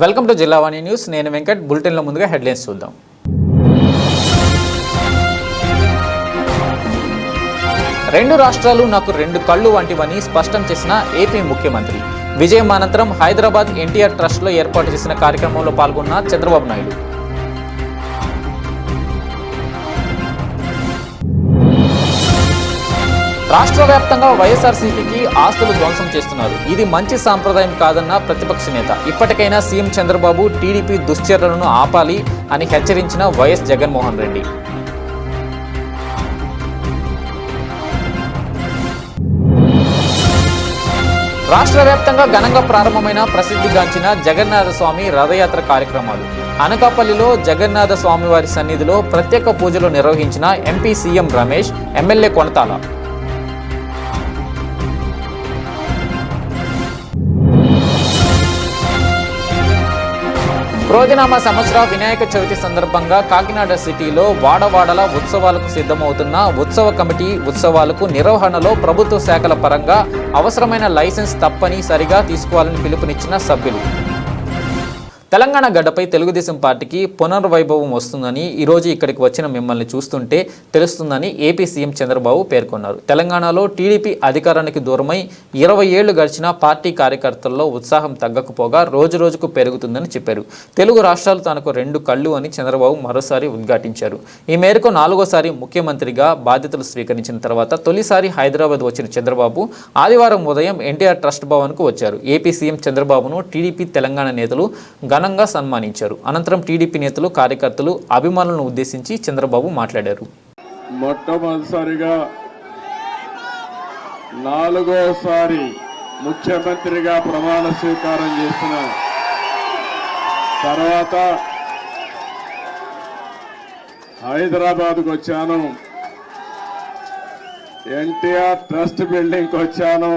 Welcome to Jillavani news. నేను వెంకట్. బులెటిన్లో ముందుగా హెడ్లైన్స్ చూద్దాం. రెండు రాష్ట్రాలు నాకు రెండు కళ్ళు వంటివని స్పష్టం చేసిన ఏపీ ముఖ్యమంత్రి. విజయం అనంతరం హైదరాబాద్ ఎన్టీఆర్ ట్రస్ట్లో ఏర్పాటు చేసిన కార్యక్రమంలో పాల్గొన్న చంద్రబాబు నాయుడు. రాష్ట్ర వ్యాప్తంగా వైఎస్ఆర్సీపీకి ఆస్తులు ధ్వంసం చేస్తున్నారు. ఇది మంచి సాంప్రదాయం కాదన్న ప్రతిపక్ష నేత. ఇప్పటికైనా సీఎం చంద్రబాబు టీడీపీ దుశ్చర్యలను ఆపాలి అని హెచ్చరించిన వైఎస్ జగన్మోహన్ రెడ్డి. రాష్ట్ర వ్యాప్తంగా ఘనంగా ప్రారంభమైన ప్రసిద్ధిగాంచిన జగన్నాథ స్వామి రథయాత్ర కార్యక్రమాలు. అనకాపల్లిలో జగన్నాథ స్వామివారి సన్నిధిలో ప్రత్యేక పూజలు నిర్వహించిన MP CM Ramesh, MLA Konathala. క్రోధినామ సంవత్సర వినాయక చవితి సందర్భంగా కాకినాడ సిటీలో వాడవాడల ఉత్సవాలకు సిద్ధమవుతున్న ఉత్సవ కమిటీ ఉత్సవాలకు నిర్వహణలో ప్రభుత్వ శాఖల పరంగా అవసరమైన లైసెన్స్ తప్పనిసరిగా తీసుకోవాలని పిలుపునిచ్చిన సభ్యులు. తెలంగాణ గడ్డపై తెలుగుదేశం పార్టీకి పునర్వైభవం వస్తుందని ఈరోజు ఇక్కడికి వచ్చిన మిమ్మల్ని చూస్తుంటే తెలుస్తుందని ఏపీ సీఎం చంద్రబాబు పేర్కొన్నారు. తెలంగాణలో టీడీపీ అధికారానికి దూరమై 20 ఏళ్లు గడిచిన పార్టీ కార్యకర్తల్లో ఉత్సాహం తగ్గకపోగా రోజురోజుకు పెరుగుతుందని చెప్పారు. తెలుగు రాష్ట్రాలు తనకు రెండు కళ్ళు అని చంద్రబాబు మరోసారి ఉద్ఘాటించారు. ఈ మేరకు 4వసారి ముఖ్యమంత్రిగా బాధ్యతలు స్వీకరించిన తర్వాత తొలిసారి హైదరాబాద్ వచ్చిన చంద్రబాబు ఆదివారం ఉదయం ఎన్టీఆర్ ట్రస్ట్ భవన్కు వచ్చారు. ఏపీ సీఎం చంద్రబాబును టీడీపీ తెలంగాణ నేతలు ఘనంగా సన్మానించారు. అనంతరం టీడీపీ నేతలు, కార్యకర్తలు, అభిమానులను ఉద్దేశించి చంద్రబాబు మాట్లాడారు. మొట్టమొదటిసారిగా 4వసారి ముఖ్యమంత్రిగా ప్రమాణ స్వీకారం చేసిన తర్వాత హైదరాబాద్కు వచ్చాను. ఎన్టీఆర్ ట్రస్ట్ బిల్డింగ్కి వచ్చాను.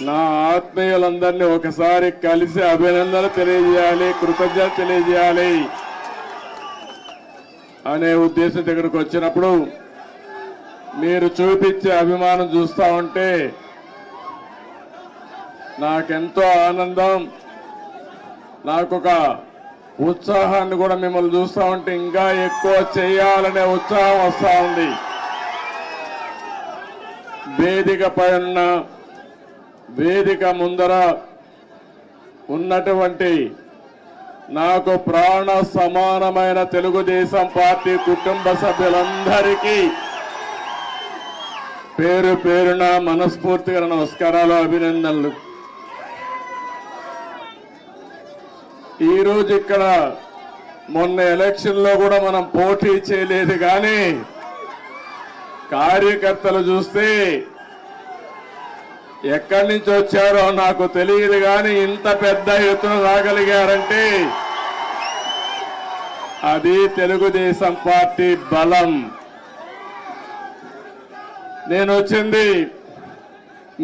నా ఆత్మీయులందరినీ ఒకసారి కలిసి అభినందనలు తెలియజేయాలి, కృతజ్ఞత తెలియజేయాలి అనే ఉద్దేశంతో ఇక్కడికి వచ్చినప్పుడు మీరు చూపించే అభిమానం చూస్తూ ఉంటే నాకెంతో ఆనందం, నాకొక ఉత్సాహాన్ని కూడా మిమ్మల్ని చూస్తూ ఉంటే ఇంకా ఎక్కువ చేయాలనే ఉత్సాహం వస్తూ ఉంది. వేదిక ముందర ఉన్నటువంటి నాకు ప్రాణ సమానమైన తెలుగుదేశం పార్టీ కుటుంబ సభ్యులందరికీ పేరు పేరున మనస్ఫూర్తిగా నమస్కారాలు, అభినందనలు. ఈరోజు ఇక్కడ మొన్న ఎలక్షన్లో కూడా మనం పోటీ చేయలేదు, కానీ కార్యకర్తలు చూస్తే ఎక్కడి నుంచి వచ్చారో నాకు తెలియదు, కానీ ఇంత పెద్ద ఎత్తున రాగలిగారంటే అది తెలుగుదేశం పార్టీ బలం. నేను వచ్చింది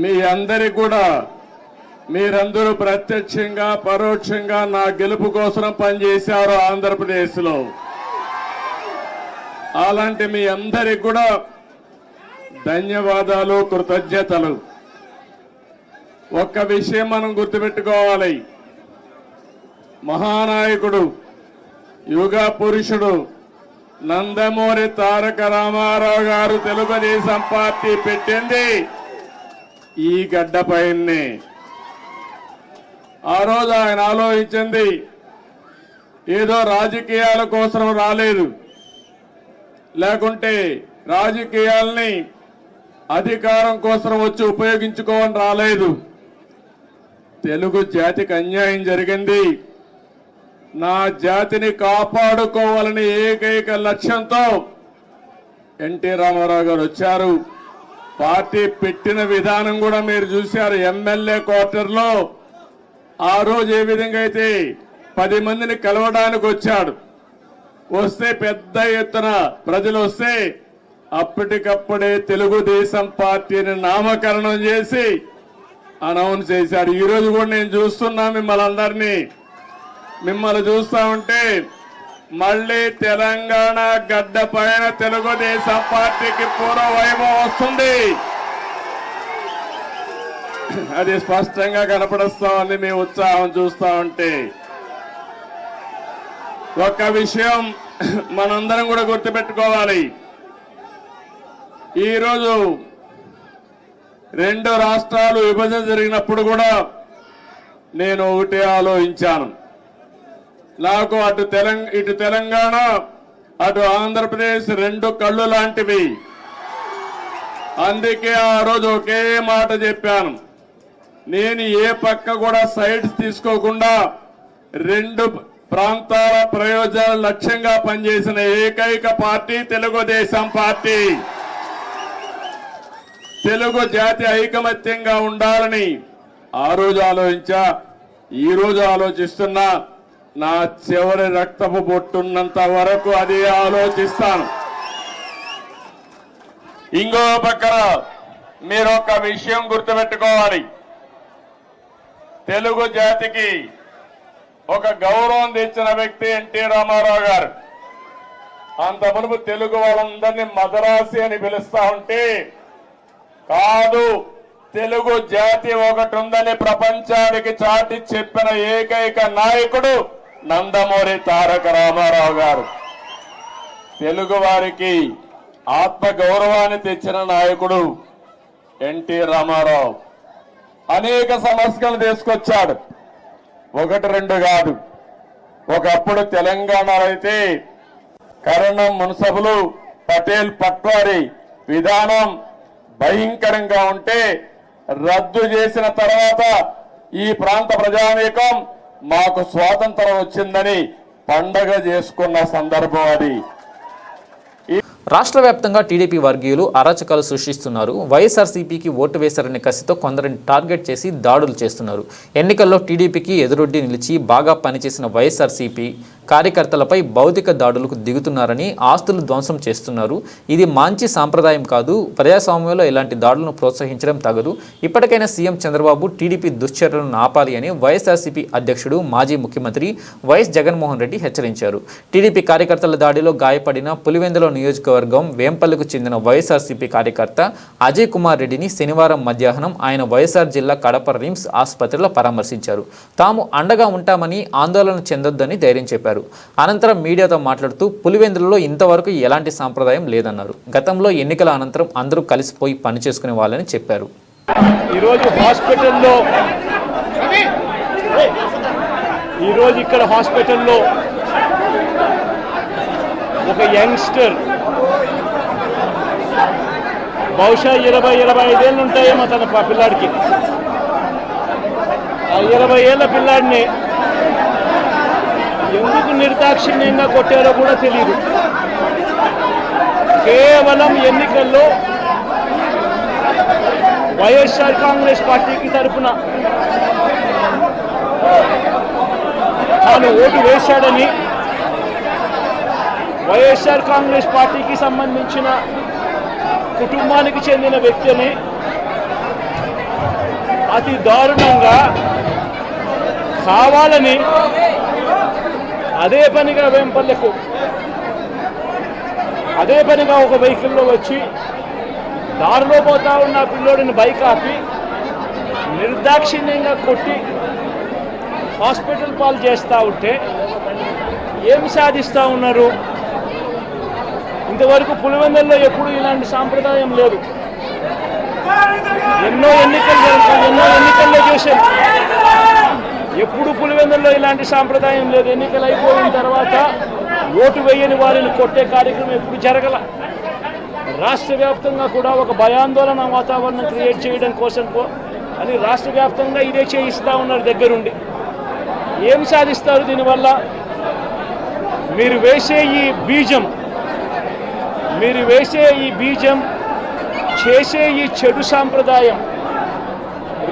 మీ అందరికి కూడా, మీరందరూ ప్రత్యక్షంగా పరోక్షంగా నా గెలుపు కోసం పనిచేశారు ఆంధ్రప్రదేశ్లో. అలాంటి మీ అందరికి కూడా ధన్యవాదాలు, కృతజ్ఞతలు. ఒక్క విషయం మనం గుర్తుపెట్టుకోవాలి. మహానాయకుడు, యుగ పురుషుడు నందమూరి తారక రామారావు గారు తెలుగుదేశం పార్టీ పెట్టింది ఈ గడ్డపైనే. ఆ రోజు ఆయన ఆలోచించింది ఏదో రాజకీయాల కోసం రాలేదు, లేకుంటే రాజకీయాల్ని అధికారం కోసం వచ్చి ఉపయోగించుకోవని రాలేదు. తెలుగు జాతికి అన్యాయం జరిగింది, నా జాతిని కాపాడుకోవాలని ఏకైక లక్ష్యంతో ఎన్టీ రామారావు గారు వచ్చారు. పార్టీ పెట్టిన విధానం కూడా మీరు చూశారు. ఎమ్మెల్యే క్వార్టర్లో ఆ రోజు ఏ విధంగా అయితే 10 మందిని కలవడానికి వచ్చాడు, వస్తే పెద్ద ఎత్తున ప్రజలు వస్తే అప్పటికప్పుడే తెలుగుదేశం పార్టీని నామకరణం చేసి అనౌన్స్ చేశారు. ఈ రోజు కూడా నేను చూస్తున్నా మిమ్మల్ని చూస్తా ఉంటే మళ్ళీ తెలంగాణ గడ్డ పైన తెలుగుదేశం పార్టీకి పూర్వ వైభవం వస్తుంది. అది స్పష్టంగా కనపడుస్తా ఉంది మీ ఉత్సాహం చూస్తా ఉంటే. ఒక్క విషయం మనందరం కూడా గుర్తుపెట్టుకోవాలి. ఈరోజు రెండు రాష్ట్రాలు విభజన జరిగినప్పుడు కూడా నేను ఒకటే ఆలోచించాను. నాకు ఇటు తెలంగాణ అటు ఆంధ్రప్రదేశ్ రెండు కళ్ళు లాంటివి. అందుకే ఆ రోజు ఒకే మాట చెప్పాను. నేను ఏ పక్క కూడా సైడ్స్ తీసుకోకుండా రెండు ప్రాంతాల ప్రయోజనాల లక్ష్యంగా పనిచేసిన ఏకైక పార్టీ తెలుగుదేశం పార్టీ. తెలుగు జాతి ఐకమత్యంగా ఉండాలని ఆ రోజు ఆలోచించా, ఈ రోజు ఆలోచిస్తున్నా. నా చివరి రక్తపు బొట్టున్నంత వరకు అదే ఆలోచిస్తాను. ఇంకో పక్కన మీరు ఒక విషయం గుర్తుపెట్టుకోవాలి. తెలుగు జాతికి ఒక గౌరవం తెచ్చిన వ్యక్తి ఎన్టీ రామారావు గారు. అంత మునుపు తెలుగు వాళ్ళందరినీ మదరాసి అని పిలుస్తా ఉంటే, కాదు తెలుగు జాతి ఒకటి ఉందని ప్రపంచానికి చాటి చెప్పిన ఏకైక నాయకుడు నందమూరి తారక రామారావు గారు. తెలుగు వారికి ఆత్మ గౌరవాన్ని తెచ్చిన నాయకుడు ఎన్టీ రామారావు. అనేక సమస్యలు తీసుకొచ్చాడు, ఒకటి రెండు కాదు. ఒకప్పుడు తెలంగాణలో అయితే కరణం మున్సబులు పటేల్ పట్వారి విధానం భయంకరంగా ఉంటే రద్దు చేసిన తర్వాత ఈ ప్రాంత ప్రజానీకం మాకు స్వాతంత్రం వచ్చిందని పండగ చేసుకున్న సందర్భం అది. రాష్ట్ర వ్యాప్తంగా టీడీపీ వర్గీయులు అరాచకాలు సృష్టిస్తున్నారు. వైఎస్ఆర్సీపీకి ఓటు వేశారనే కసితో కొందరిని టార్గెట్ చేసి దాడులు చేస్తున్నారు. ఎన్నికల్లో టీడీపీకి ఎదురొడ్డి నిలిచి బాగా పనిచేసిన వైఎస్ఆర్సీపీ కార్యకర్తలపై భౌతిక దాడులకు దిగుతున్నారని, ఆస్తులు ధ్వంసం చేస్తున్నారు. ఇది మంచి సాంప్రదాయం కాదు. ప్రజాస్వామ్యంలో ఇలాంటి దాడులను ప్రోత్సహించడం తగదు. ఇప్పటికైనా సీఎం చంద్రబాబు టీడీపీ దుశ్చర్యలను ఆపాలి అని వైఎస్ఆర్సీపీ అధ్యక్షుడు మాజీ ముఖ్యమంత్రి వైఎస్ జగన్మోహన్ రెడ్డి హెచ్చరించారు. టీడీపీ కార్యకర్తల దాడిలో గాయపడిన పులివెందుల నియోజకవర్గం వేంపల్లికు చెందిన వైఎస్ఆర్సీపీ కార్యకర్త అజయ్ కుమార్ రెడ్డిని శనివారం మధ్యాహ్నం ఆయన వైఎస్ఆర్ జిల్లా కడప రిమ్స్ ఆసుపత్రిలో పరామర్శించారు. తాము అండగా ఉంటామని, ఆందోళన చెందొద్దని ధైర్యం చెప్పారు. అనంతరం మీడియాతో మాట్లాడుతూ పులివెందులలో ఇంతవరకు ఎలాంటి సాంప్రదాయం లేదన్నారు. గతంలో ఎన్నికల అనంతరం అందరూ కలిసిపోయి పని చేసుకునే వాళ్ళని చెప్పారు. ఈరోజు ఇక్కడ హాస్పిటల్లో ఒక యంగ్స్టర్ బహుశా 20-25 ఏళ్ళు ఉంటాయేమో తన పిల్లాడికి. ఆ 20 ఏళ్ళ పిల్లాడిని ఎందుకు నిర్దాక్షిణ్యంగా కొట్టారో కూడా తెలియదు. కేవలం ఎన్నికల్లో వైఎస్ఆర్ కాంగ్రెస్ పార్టీకి తరఫున తాను ఓటు వేశాడని, వైఎస్ఆర్ కాంగ్రెస్ పార్టీకి సంబంధించిన కుటుంబానికి చెందిన వ్యక్తిని అతి దారుణంగా కావాలని అదే పనిగా వేంపల్లెకు అదే పనిగా ఒక వెహికల్లో వచ్చి దారిలో పోతా ఉన్న పిల్లోడిని బైక్ ఆపి నిర్దాక్షిణ్యంగా కొట్టి హాస్పిటల్ పాలు చేస్తూ ఉంటే ఏం సాధిస్తూ ఉన్నారు? ఇంతవరకు పులివెందుల్లో ఎప్పుడు ఇలాంటి సాంప్రదాయం లేదు. ఎన్నో ఎన్నికల్లో చూసాం, ఎప్పుడు పులివెందుల్లో ఇలాంటి సాంప్రదాయం లేదు. ఎన్నికలు అయిపోయిన తర్వాత ఓటు వేయని వారిని కొట్టే కార్యక్రమం ఎప్పుడు జరగల. రాష్ట్ర వ్యాప్తంగా కూడా ఒక భయాందోళన వాతావరణం క్రియేట్ చేయడం కోసం అని రాష్ట్ర వ్యాప్తంగా ఇదే చేయిస్తూ ఉన్నారు దగ్గరుండి. ఏం సాధిస్తారు దీనివల్ల? మీరు వేసే ఈ బీజం చేసే ఈ చెడు సాంప్రదాయం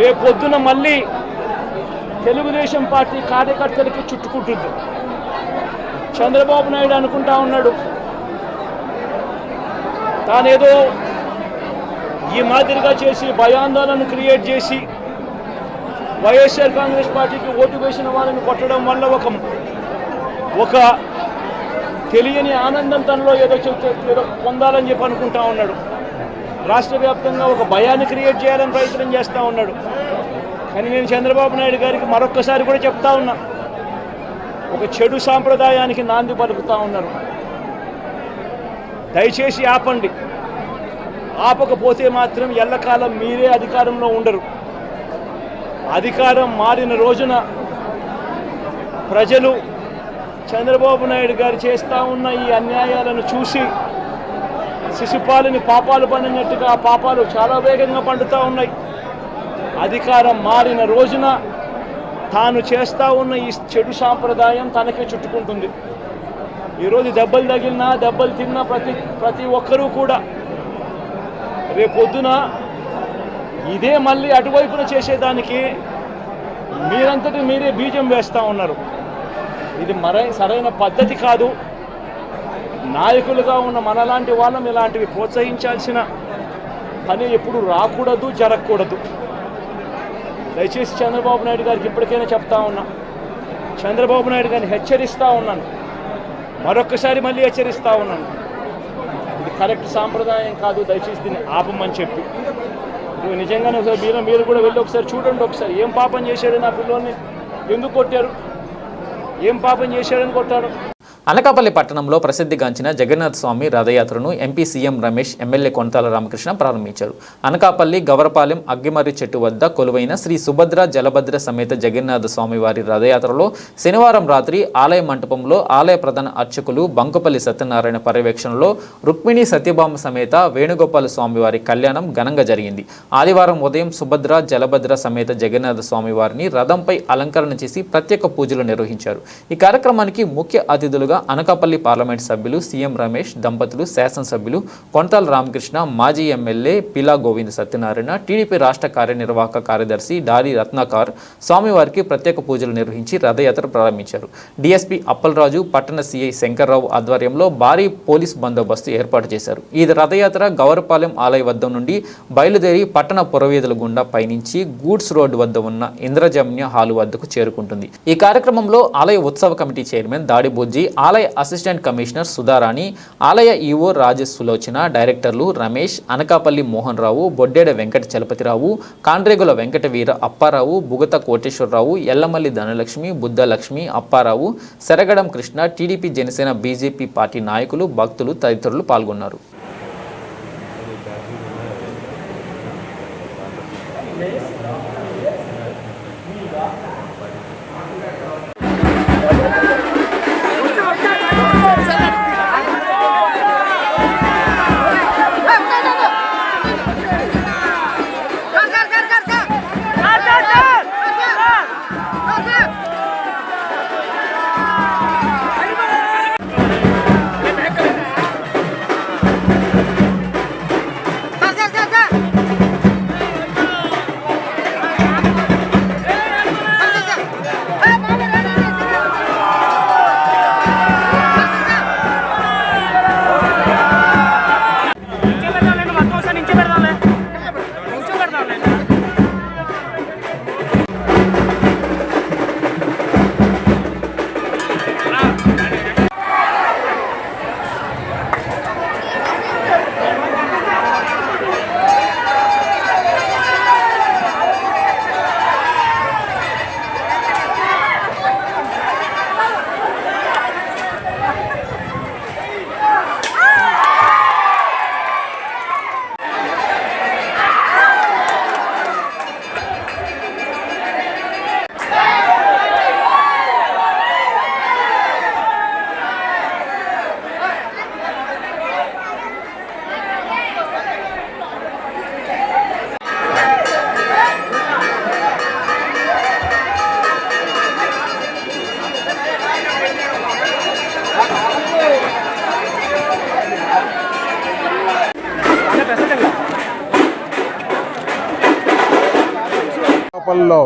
రేపొద్దున మళ్ళీ తెలుగుదేశం పార్టీ కార్యకర్తలకి చుట్టుకుంటుంది. చంద్రబాబు నాయుడు అనుకుంటా ఉన్నాడు తానేదో ఈ మాదిరిగా చేసి భయాందోళన క్రియేట్ చేసి వైఎస్ఆర్ కాంగ్రెస్ పార్టీకి ఓటు వేసిన వాళ్ళని కొట్టడం వల్ల ఒక తెలియని ఆనందం తనలో ఏదో పొందాలని చెప్పి అనుకుంటా ఉన్నాడు. రాష్ట్ర వ్యాప్తంగా ఒక భయాన్ని క్రియేట్ చేయాలని ప్రయత్నం చేస్తూ ఉన్నాడు. కానీ నేను చంద్రబాబు నాయుడు గారికి మరొక్కసారి కూడా చెప్తా ఉన్నా, ఒక చెడు సాంప్రదాయానికి నాంది పలుకుతా ఉన్నారు. దయచేసి ఆపండి. ఆపకపోతే మాత్రం ఎల్లకాలం మీరే అధికారంలో ఉండరు. అధికారం మారిన రోజున ప్రజలు చంద్రబాబు నాయుడు గారు చేస్తూ ఉన్న ఈ అన్యాయాలను చూసి శిశుపాలని పాపాలు పండినట్టుగా ఆ పాపాలు చాలా వేగంగా పండుతూ ఉన్నాయి. అధికారం మారిన రోజున తాను చేస్తూ ఉన్న ఈ చెడు సాంప్రదాయం తనకే చుట్టుకుంటుంది. ఈరోజు దెబ్బలు తగిలినా దెబ్బలు తిన్నా ప్రతి ఒక్కరూ కూడా రేపొద్దున ఇదే మళ్ళీ అటువైపున చేసేదానికి మీరంతటి మీరే బీజం వేస్తూ ఉన్నారు. ఇది సరైన పద్ధతి కాదు. నాయకులుగా ఉన్న మనలాంటి వాళ్ళం ఇలాంటివి ప్రోత్సహించాల్సిన పని ఎప్పుడు రాకూడదు, జరగకూడదు. దయచేసి చంద్రబాబు నాయుడు గారికి ఇప్పటికైనా చెప్తా ఉన్నా, చంద్రబాబు నాయుడు గారిని హెచ్చరిస్తూ ఉన్నాను, మరొక్కసారి మళ్ళీ హెచ్చరిస్తూ ఉన్నాను, ఇది కరెక్ట్ సాంప్రదాయం కాదు, దయచేసి దీన్ని ఆపమని చెప్పి. నిజంగానే మీరు కూడా వెళ్ళి ఒకసారి చూడండి. ఒకసారి ఏం పాపం చేశాడు నా పిల్లోని, ఎందుకు కొట్టారు, ఏం పాపం చేశాడని కొట్టారు. అనకాపల్లి పట్టణంలో ప్రసిద్ధిగాంచిన జగన్నాథ స్వామి రథయాత్రను MP CM Ramesh, MLA Konathala Ramakrishna ప్రారంభించారు. అనకాపల్లి గవరపాలెం అగ్గిమర్రి చెట్టు వద్ద కొలువైన శ్రీ సుభద్ర జలభద్ర సమేత జగన్నాథ స్వామి వారి రథయాత్రలో శనివారం రాత్రి ఆలయ మంటపంలో ఆలయ ప్రధాన అర్చకులు బంకుపల్లి సత్యనారాయణ పర్యవేక్షణలో రుక్మిణి సత్యభామ సమేత వేణుగోపాల స్వామి వారి కళ్యాణం ఘనంగా జరిగింది. ఆదివారం ఉదయం సుభద్ర జలభద్ర సమేత జగన్నాథ స్వామి వారిని రథంపై అలంకరణ చేసి ప్రత్యేక పూజలు నిర్వహించారు. ఈ కార్యక్రమానికి ముఖ్య అతిథులుగా అనకాపల్లి పార్లమెంట్ సభ్యులు సీఎం రమేష్ దంపతులు, శాసనసభ్యులు కొనతాల రామకృష్ణ, మాజీ ఎమ్మెల్యే పిలా గోవింద సత్యనారాయణ, టీడీపీ రాష్ట్ర కార్యనిర్వాహక కార్యదర్శి డారి రత్నాకర్ స్వామివారికి ప్రత్యేక పూజలు నిర్వహించి రథయాత్ర ప్రారంభించారు. డీఎస్పీ అప్పలరాజు, పట్టణ సీఐ శంకర్రావు ఆధ్వర్యంలో భారీ పోలీస్ బందోబస్తు ఏర్పాటు చేశారు. ఈ రథయాత్ర గవరపాలెం ఆలయ వద్ద నుండి బయలుదేరి పట్టణ పురవీధుల గుండా పయనించి గూడ్స్ రోడ్డు వద్ద ఉన్న ఇంద్రజమ్య హాలు వద్దకు చేరుకుంటుంది. ఈ కార్యక్రమంలో ఆలయ ఉత్సవ కమిటీ చైర్మన్ దాడి బుజ్జి, ఆలయ అసిస్టెంట్ కమిషనర్ సుధారాణి, ఆలయ ఈవో రాజేష్ సులోచన, డైరెక్టర్లు Ramesh, Anakapalli Mohan Rao, Boddeda Venkata Chalapathirao, Kandregula Venkata Veera Apparao, Bugatha Koteswararao, Yellamalli Dhanalakshmi, Buddhalakshmi, Apparao, Seragadam Krishna, TDP, Janasena, BJP party నాయకులు, భక్తులు తదితరులు పాల్గొన్నారు. అనకాపల్లిలో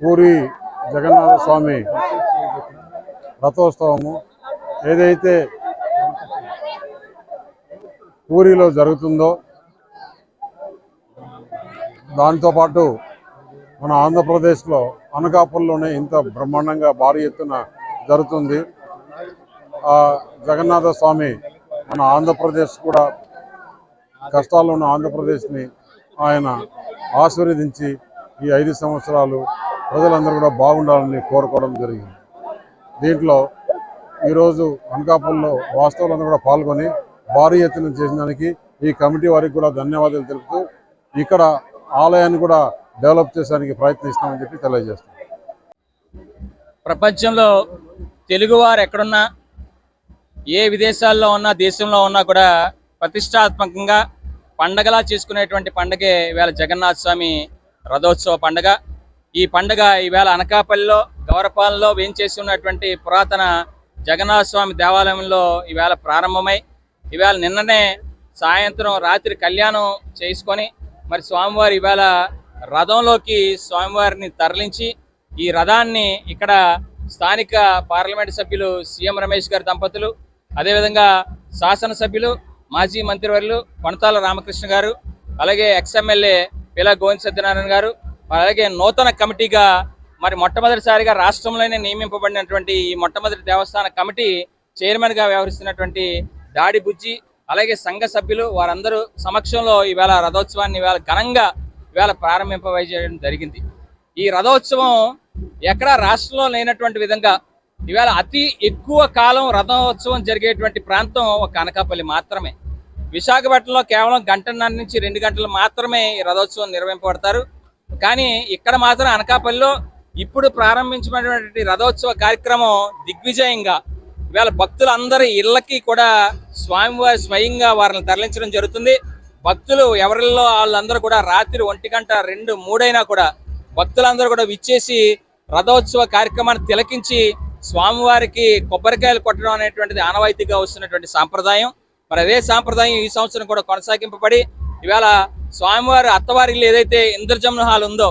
పూరి జగన్నాథ స్వామి రథోత్సవము ఏదైతే పూరిలో జరుగుతుందో దాంతోపాటు మన ఆంధ్రప్రదేశ్లో అనకాపల్లిలోనే ఇంత బ్రహ్మాండంగా భారీ ఎత్తున జరుగుతుంది. ఆ జగన్నాథ స్వామి మన ఆంధ్రప్రదేశ్ కూడా కష్టాల్లో ఉన్న ఆంధ్రప్రదేశ్ని ఆయన ఆశీర్వదించి ఈ 5 సంవత్సరాలు ప్రజలందరూ కూడా బాగుండాలని కోరుకోవడం జరిగింది. దీంట్లో ఈరోజు అనకాపల్లిలో వాస్తవులందరూ కూడా పాల్గొని భారీ ఎత్తున చేసినందుకు ఈ కమిటీ వారికి కూడా ధన్యవాదాలు తెలుపుతూ ఇక్కడ ఆలయాన్ని కూడా డెవలప్ చేసేందుకు ప్రయత్నిస్తామని చెప్పి తెలియజేస్తాం. ప్రపంచంలో తెలుగువారు ఎక్కడున్నా, ఏ విదేశాల్లో ఉన్నా, దేశంలో ఉన్నా కూడా ప్రతిష్టాత్మకంగా పండగలా చేసుకునేటువంటి పండగే ఈవేళ జగన్నాథ స్వామి రథోత్సవ పండగ. ఈ పండగ ఈవేళ అనకాపల్లిలో గౌరపాలెంలో వేంచేసి ఉన్నటువంటి పురాతన జగన్నాథ స్వామి దేవాలయంలో ఈవేళ ప్రారంభమై ఈవేళ నిన్ననే సాయంత్రం రాత్రి కళ్యాణం చేసుకొని మరి స్వామివారి ఈవేళ రథంలోకి స్వామివారిని తరలించి ఈ రథాన్ని ఇక్కడ స్థానిక పార్లమెంటు సభ్యులు సీఎం రమేష్ గారి దంపతులు, అదేవిధంగా శాసనసభ్యులు మాజీ మంత్రివర్యులు కొనతాల రామకృష్ణ గారు, అలాగే ఎక్స్ఎమ్మెల్యే పిలా గోవింద సత్యనారాయణ గారు, అలాగే నూతన కమిటీగా మరి మొట్టమొదటిసారిగా రాష్ట్రంలోనే నియమింపబడినటువంటి ఈ మొట్టమొదటి దేవస్థాన కమిటీ చైర్మన్గా వ్యవహరిస్తున్నటువంటి దాడి బుజ్జి, అలాగే సంఘ సభ్యులు వారందరూ సమక్షంలో ఈవేళ రథోత్సవాన్ని ఈవేళ ఘనంగా ఈవేళ ప్రారంభింపజేయడం జరిగింది. ఈ రథోత్సవం ఎక్కడా రాష్ట్రంలో లేనటువంటి విధంగా ఈవేళ అతి ఎక్కువ కాలం రథోత్సవం జరిగేటువంటి ప్రాంతం ఒక అనకాపల్లి మాత్రమే. విశాఖపట్నంలో కేవలం 1.5 నుంచి 2 గంటలు మాత్రమే ఈ రథోత్సవం నిర్వహింపబడతారు. కానీ ఇక్కడ మాత్రం అనకాపల్లిలో ఇప్పుడు ప్రారంభించినటువంటి రథోత్సవ కార్యక్రమం దిగ్విజయంగా ఇవాళ భక్తులందరి ఇళ్ళకి కూడా స్వామివారి స్వయంగా వారిని తరలించడం జరుగుతుంది. భక్తులు ఎవరిలో వాళ్ళందరూ కూడా రాత్రి 1 గంట 2, 3 అయినా కూడా భక్తులందరూ కూడా విచ్చేసి రథోత్సవ కార్యక్రమాన్ని తిలకించి స్వామివారికి కొబ్బరికాయలు కొట్టడం అనేటువంటిది ఆనవాయితీగా వస్తున్నటువంటి సాంప్రదాయం. మరి అదే సాంప్రదాయం ఈ సంవత్సరం కూడా కొనసాగింపబడి ఇవాళ స్వామివారి అత్తవారి ఇల్లు ఏదైతే ఇంద్రజమున హాల్ ఉందో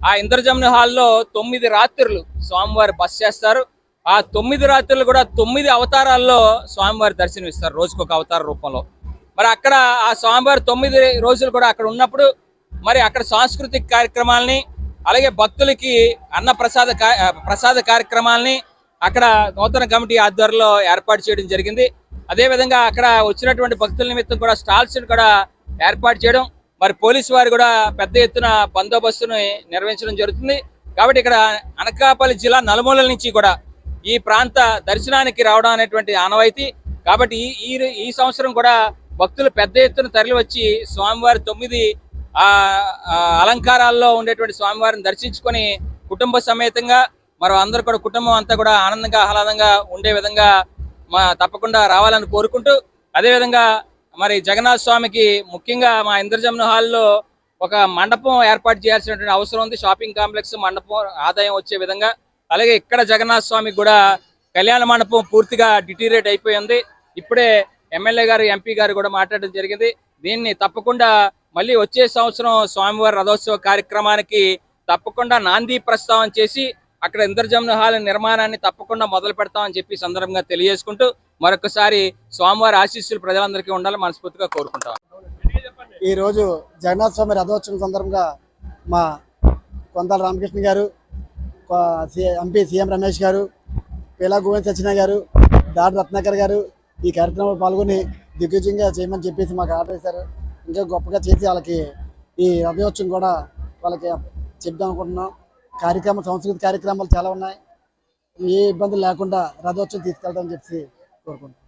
ఆ ఇంద్రజమున హాల్లో 9 రాత్రులు స్వామివారి బస చేస్తారు. ఆ 9 రాత్రులు కూడా 9 అవతారాల్లో స్వామివారి దర్శనం ఇస్తారు, రోజుకొక అవతార రూపంలో. మరి అక్కడ ఆ స్వామివారి 9 రోజులు కూడా అక్కడ ఉన్నప్పుడు మరి అక్కడ సాంస్కృతిక కార్యక్రమాలని, అలాగే భక్తులకి అన్న ప్రసాద కార్యక్రమాలని అక్కడ నూతన కమిటీ ఆధ్వర్యంలో ఏర్పాటు చేయడం జరిగింది. అదేవిధంగా అక్కడ వచ్చినటువంటి భక్తుల నిమిత్తం కూడా స్టాల్స్ కూడా ఏర్పాటు చేయడం, మరి పోలీసు వారు కూడా పెద్ద ఎత్తున బందోబస్తును నిర్వహించడం జరుగుతుంది. కాబట్టి ఇక్కడ అనకాపల్లి జిల్లా నలుమూలల నుంచి కూడా ఈ ప్రాంత దర్శనానికి రావడం అనేటువంటి ఆనవాయితీ. కాబట్టి ఈ సంవత్సరం కూడా భక్తులు పెద్ద ఎత్తున తరలి వచ్చి స్వామివారి 9 అలంకారాల్లో ఉండేటువంటి స్వామివారిని దర్శించుకొని కుటుంబ సమేతంగా మరి అందరూ కూడా కుటుంబం అంతా కూడా ఆనందంగా ఆహ్లాదంగా ఉండే విధంగా తప్పకుండా రావాలని కోరుకుంటూ, అదేవిధంగా మరి జగన్నాథ స్వామికి ముఖ్యంగా మా ఇంద్రజమున హాల్లో ఒక మండపం ఏర్పాటు చేయాల్సినటువంటి అవసరం ఉంది. షాపింగ్ కాంప్లెక్స్ మండపం ఆదాయం వచ్చే విధంగా. అలాగే ఇక్కడ జగన్నాథ స్వామికి కూడా కళ్యాణ మండపం పూర్తిగా డిటీరియేట్ అయిపోయింది. ఇప్పుడే ఎమ్మెల్యే గారు, ఎంపీ గారు కూడా మాట్లాడడం జరిగింది. దీన్ని తప్పకుండా మళ్ళీ వచ్చే సంవత్సరం స్వామివారి రథోత్సవ కార్యక్రమానికి తప్పకుండా నాంది ప్రస్తావన చేసి అక్కడ ఇంద్రజమున హాల్ నిర్మాణాన్ని తప్పకుండా మొదలు పెడతామని చెప్పి సందర్భంగా తెలియజేసుకుంటూ మరొకసారి స్వామివారి ఆశీస్సులు ప్రజలందరికీ ఉండాలని మనస్ఫూర్తిగా కోరుకుంటాం. ఈరోజు జగన్నాథ స్వామి రథోత్సవం సందర్భంగా మా కొంతాల రామకృష్ణ గారు, ఎంపీ సీఎం రమేష్ గారు, పిలా గోవింద సత్యనారాయణ గారు, దాడి రత్నాకర్ గారు ఈ కార్యక్రమంలో పాల్గొని దిగ్విజయంగా చేయమని చెప్పేసి మాకు ఆర్డర్ చేశారు. ఇంకా గొప్పగా చేసి వాళ్ళకి ఈ రథోత్సవం కూడా వాళ్ళకి చెప్దాం అనుకుంటున్నాం. సాంస్కృతిక కార్యక్రమాలు చాలా ఉన్నాయి. ఏ ఇబ్బందులు లేకుండా రథోత్సవం తీసుకెళ్తామని చెప్పి కోరుకుంటున్నాం.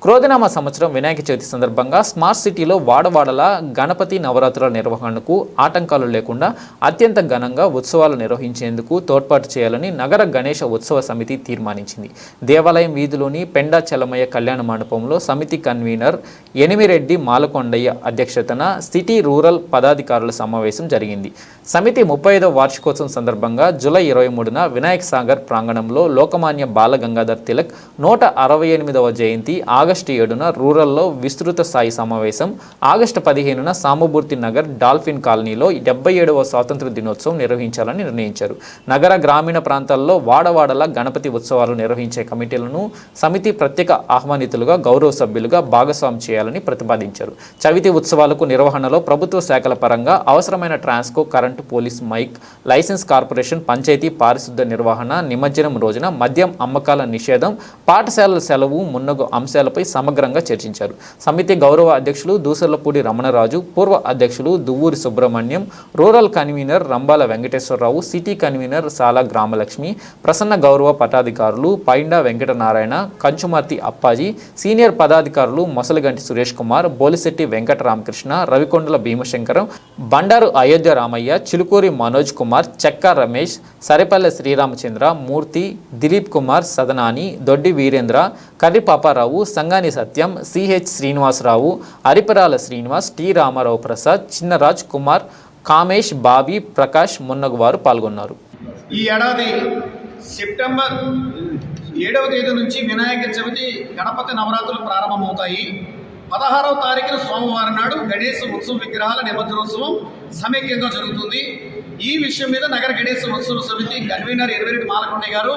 క్రోధినామ సంవత్సరం వినాయక చవితి సందర్భంగా స్మార్ట్ సిటీలో వాడవాడల గణపతి నవరాత్రుల నిర్వహణకు ఆటంకాలు లేకుండా అత్యంత ఘనంగా ఉత్సవాలు నిర్వహించేందుకు తోడ్పాటు చేయాలని నగర గణేష ఉత్సవ సమితి తీర్మానించింది. దేవాలయం వీధిలోని పెండా చలమయ్య కళ్యాణ మండపంలో సమితి కన్వీనర్ ఎనిమిరెడ్డి మాలకొండయ్య అధ్యక్షతన సిటీ రూరల్ పదాధికారుల సమావేశం జరిగింది. సమితి 35వ వార్షికోత్సవం సందర్భంగా జూలై 23న వినాయక్ సాగర్ ప్రాంగణంలో లోకమాన్య బాలగంగాధర్ తిలక్ 168వ జయంతి, ఆగస్టు 7న రూరల్లో విస్తృత స్థాయి సమావేశం, ఆగస్టు 15న సామమూర్తి నగర్ డాల్ఫిన్ కాలనీలో 77వ స్వాతంత్ర దినోత్సవం నిర్వహించాలని నిర్ణయించారు. నగర గ్రామీణ ప్రాంతాల్లో వాడవాడల గణపతి ఉత్సవాలు నిర్వహించే కమిటీలను సమితి ప్రత్యేక ఆహ్వానితులుగా గౌరవ సభ్యులుగా భాగస్వామి చేయాలని ప్రతిపాదించారు. చవితి ఉత్సవాలకు నిర్వహణలో ప్రభుత్వ శాఖల పరంగా అవసరమైన Transco, current, police, mike, licence corporation, panchayati పారిశుద్ధ నిర్వహణ, నిమజ్జనం రోజున మద్యం అమ్మకాల నిషేధం, పాఠశాలల సెలవు మున్నగు అంశాల అంశాలపై సమగ్రంగా చర్చించారు. సమితి గౌరవ అధ్యక్షులు దూసర్లపూడి రమణరాజు, పూర్వ అధ్యక్షులు Duvvuri Subrahmanyam, rural convener Rambala Venkateswararao, city convener Sala Gramalakshmi, ప్రసన్న గౌరవ పటాధికారులు పైండా వెంకటనారాయణ, కంచుమర్తి అప్పాజీ, సీనియర్ పదాధికారులు Mosaliganti Suresh Kumar, Bolisetti Venkataramakrishna, Ravikondala Bhimasankaram, Bandaru Ayodhya Ramaiah, Chilukuri Manoj Kumar, Chekka Ramesh, Saripalle Sriramachandra Murthy, Dilip Kumar Sadanani, Doddi Veerendra, Karri Paparao, Sangani Satyam, CH Srinivasarao, Ariparala Srinivas, T Ramarao Prasad, Chinnaraj Kumar, Kamesh, Bobby, Prakash మున్నగువారు పాల్గొన్నారు. ఈ ఏడాది సెప్టెంబర్ 7వ తేదీ నుంచి వినాయక చవితి గణపతి నవరాత్రులు ప్రారంభమవుతాయి. 16వ తారీఖున సోమవారం నాడు గణేశ ఉత్సవ విగ్రహాల నిమజ్జనోత్సవం సమైక్యంగా జరుగుతుంది. ఈ విషయం మీద నగర గణేశ ఉత్సవ సమితి కన్వీనర్ ఎర్విరెడ్డి మాలకొండయ్య గారు,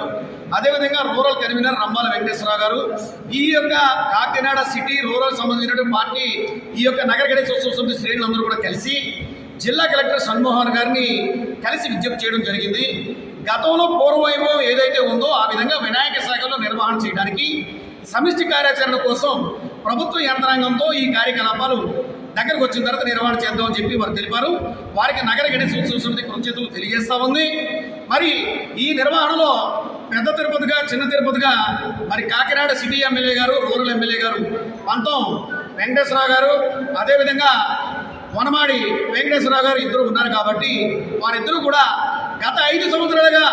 అదేవిధంగా రూరల్ కన్వీనర్ రంబాల వెంకటేశ్వరరావు గారు, ఈ యొక్క కాకినాడ సిటీ రూరల్ సంబంధించినటువంటి పార్టీ ఈ యొక్క నగర గణేశ ఉత్సవ సమితి శ్రేణులందరూ కూడా కలిసి జిల్లా కలెక్టర్ షణ్మోహన్ గారిని కలిసి విజ్ఞప్తి చేయడం జరిగింది. గతంలో పూర్వవైభవం ఏదైతే ఉందో ఆ విధంగా వినాయక శాఖలో నిర్వహణ చేయడానికి సమిష్టి కార్యాచరణ కోసం ప్రభుత్వ యంత్రాంగంతో ఈ కార్యకలాపాలు దగ్గరకు వచ్చిన తర్వాత నిర్వహణ చేద్దామని చెప్పి వారు తెలిపారు. వారికి నగర గణేశ ఉత్సవ సమితి కృతజ్ఞతలు తెలియజేస్తా ఉంది. మరి ఈ నిర్వహణలో పెద్ద తిరుపతిగా చిన్న తిరుపతిగా మరి కాకినాడ సిటీ ఎమ్మెల్యే గారు, రూరల్ ఎమ్మెల్యే గారు పంతం వెంకటేశ్వరరావు గారు, అదేవిధంగా వనమాడి వెంకటేశ్వరరావు గారు ఇద్దరు ఉన్నారు. కాబట్టి వారిద్దరూ కూడా గత 5 సంవత్సరాలుగా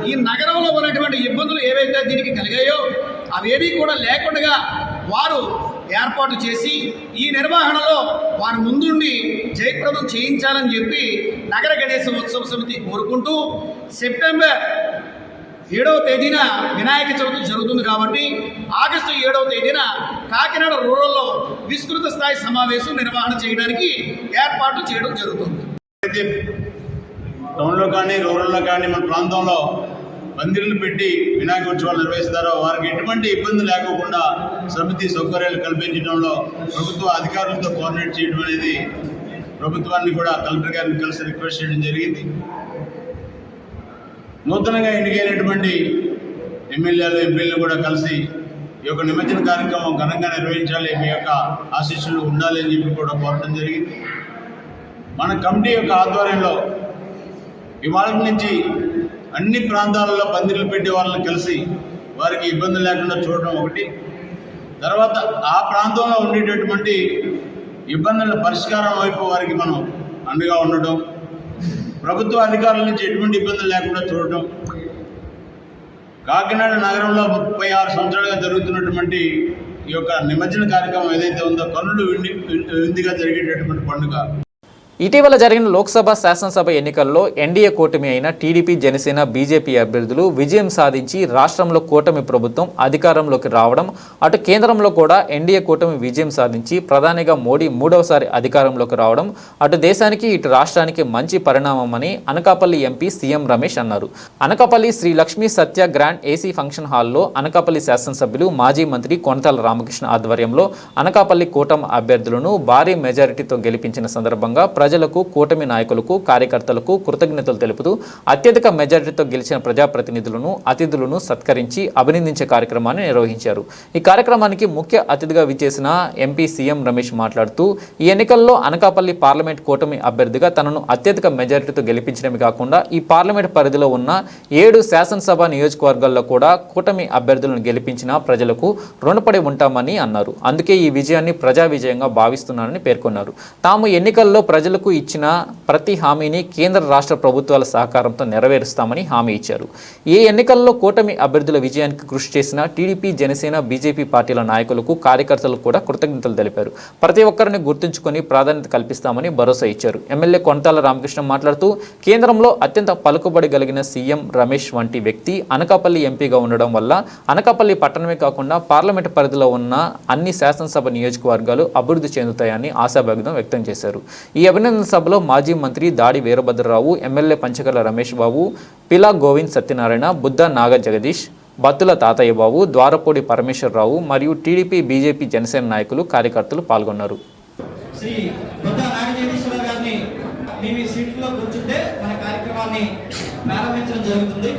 ఈ నగరంలో ఉన్నటువంటి ఇబ్బందులు ఏవైతే దీనికి కలిగాయో అవేవి కూడా లేకుండా వారు ఏర్పాటు చేసి ఈ నిర్వహణలో వారు ముందుండి జయప్రదం చేయించాలని చెప్పి నగర గణేశ ఉత్సవ సమితి కోరుకుంటూ సెప్టెంబర్ 7వ తేదీన వినాయక చవితి జరుగుతుంది. కాబట్టి ఆగస్టు 7వ తేదీన కాకినాడ రూరల్లో విస్తృత స్థాయి సమావేశం నిర్వహణ చేయడానికి ఏర్పాటు చేయడం జరుగుతుంది. టౌన్లో కానీ రూరల్లో కానీ మన ప్రాంతంలో పందిర్లు పెట్టి వినాయక ఉత్సవాలు నిర్వహిస్తారో వారికి ఎటువంటి ఇబ్బంది లేకుండా సమితి సౌకర్యాలు కల్పించడంలో ప్రభుత్వ అధికారులతో కోఆర్డినేట్ చేయడం అనేది ప్రభుత్వాన్ని కూడా కలెక్టర్ గారిని కలిసి రిక్వెస్ట్ చేయడం జరిగింది. నూతనంగా ఎన్నికైనటువంటి ఎమ్మెల్యేలు ఎంపీలను కూడా కలిసి ఈ యొక్క నిమజ్జన కార్యక్రమం ఘనంగా నిర్వహించాలి, మీ యొక్క ఆశీస్సులు ఉండాలి అని చెప్పి కూడా కోరడం జరిగింది. మన కమిటీ యొక్క ఆధ్వర్యంలో ఇవాళ నుంచి అన్ని ప్రాంతాలలో పందిర్లు పెట్టే వాళ్ళని కలిసి వారికి ఇబ్బంది లేకుండా చూడడం ఒకటి, తర్వాత ఆ ప్రాంతంలో ఉండేటటువంటి ఇబ్బందుల పరిష్కారం వైపు వారికి మనం అండగా ఉండడం, ప్రభుత్వ అధికారుల నుంచి ఎటువంటి ఇబ్బందులు లేకుండా చూడటం, కాకినాడ నగరంలో 36 సంవత్సరాలుగా జరుగుతున్నటువంటి ఈ యొక్క నిమజ్జన కార్యక్రమం ఏదైతే ఉందో కన్నులు విందుగా జరిగేటటువంటి పండుగ. ఇటీవల జరిగిన లోక్సభ శాసనసభ ఎన్నికల్లో ఎన్డీఏ కూటమి అయిన టీడీపీ, జనసేన, బీజేపీ అభ్యర్థులు విజయం సాధించి రాష్ట్రంలో కూటమి ప్రభుత్వం అధికారంలోకి రావడం, అటు కేంద్రంలో కూడా ఎన్డీఏ కూటమి విజయం సాధించి ప్రధానిగా మోడీ 3వసారి అధికారంలోకి రావడం అటు దేశానికి ఇటు రాష్ట్రానికి మంచి పరిణామమని అనకాపల్లి ఎంపీ సీఎం రమేష్ అన్నారు. అనకాపల్లి శ్రీ లక్ష్మీ సత్య గ్రాండ్ ఏసీ ఫంక్షన్ హాల్లో అనకాపల్లి శాసనసభ్యులు మాజీ మంత్రి కొనతాల రామకృష్ణ ఆధ్వర్యంలో అనకాపల్లి కూటమి అభ్యర్థులను భారీ మెజారిటీతో గెలిపించిన సందర్భంగా ప్రజలకు, కూటమి నాయకులకు, కార్యకర్తలకు కృతజ్ఞతలు తెలుపుతూ అత్యధిక మెజారిటీతో గెలిచిన ప్రజాప్రతినిధులను, అతిథులను సత్కరించి అభినందించే కార్యక్రమాన్ని నిర్వహించారు. ఈ కార్యక్రమానికి ముఖ్య అతిథిగా విచ్చేసిన ఎంపీ సీఎం రమేష్ మాట్లాడుతూ ఈ ఎన్నికల్లో అనకాపల్లి పార్లమెంట్ కూటమి అభ్యర్థిగా తనను అత్యధిక మెజారిటీతో గెలిపించడమే కాకుండా ఈ పార్లమెంట్ పరిధిలో ఉన్న 7 శాసనసభ నియోజకవర్గాల్లో కూడా కూటమి అభ్యర్థులను గెలిపించిన ప్రజలకు రుణపడి ఉంటామని అన్నారు. అందుకే ఈ విజయాన్ని ప్రజా విజయంగా భావిస్తున్నారని పేర్కొన్నారు. తాము ఎన్నికల్లో ప్రజలకు ఇచ్చిన ప్రతి హామీని కేంద్ర రాష్ట్ర ప్రభుత్వాల సహకారంతో నెరవేరుస్తామని హామీ ఇచ్చారు. ఈ ఎన్నికల్లో కూటమి అభ్యర్థుల విజయానికి కృషి చేసిన టీడీపీ, జనసేన, బీజేపీ పార్టీల నాయకులకు, కార్యకర్తలకు కూడా కృతజ్ఞతలు తెలిపారు. ప్రతి ఒక్కరిని గుర్తుంచుకొని ప్రాధాన్యత కల్పిస్తామని భరోసా ఇచ్చారు. ఎమ్మెల్యే కొనతాల రామకృష్ణ మాట్లాడుతూ కేంద్రంలో అత్యంత పలుకుబడి కలిగిన సీఎం రమేష్ వంటి వ్యక్తి అనకాపల్లి ఎంపీగా ఉండడం వల్ల అనకాపల్లి పట్టణమే కాకుండా పార్లమెంట్ పరిధిలో ఉన్న అన్ని శాసనసభ నియోజకవర్గాలు అభివృద్ధి చెందుతాయని ఆశాభాగ్యం వ్యక్తం చేశారు. ఈ అభినందన సభలో మాజీ మంత్రి దాడి వీరభద్రరావు, ఎమ్మెల్యే పంచకర్ల రమేష్ బాబు, పిలా గోవింద్ సత్యనారాయణ, బుద్ధ నాగ జగదీష్, బత్తుల తాతయ్య బాబు, ద్వారపూడి పరమేశ్వరరావు మరియు టీడీపీ, బీజేపీ, జనసేన నాయకులు, కార్యకర్తలు పాల్గొన్నారు. శ్రీ బుద్ధ నాగ జగదీశ్వర గారిని మీ సీట్లో కూర్చుంటే మన కార్యక్రమాన్ని ప్రారంభించడం జరుగుతుంది.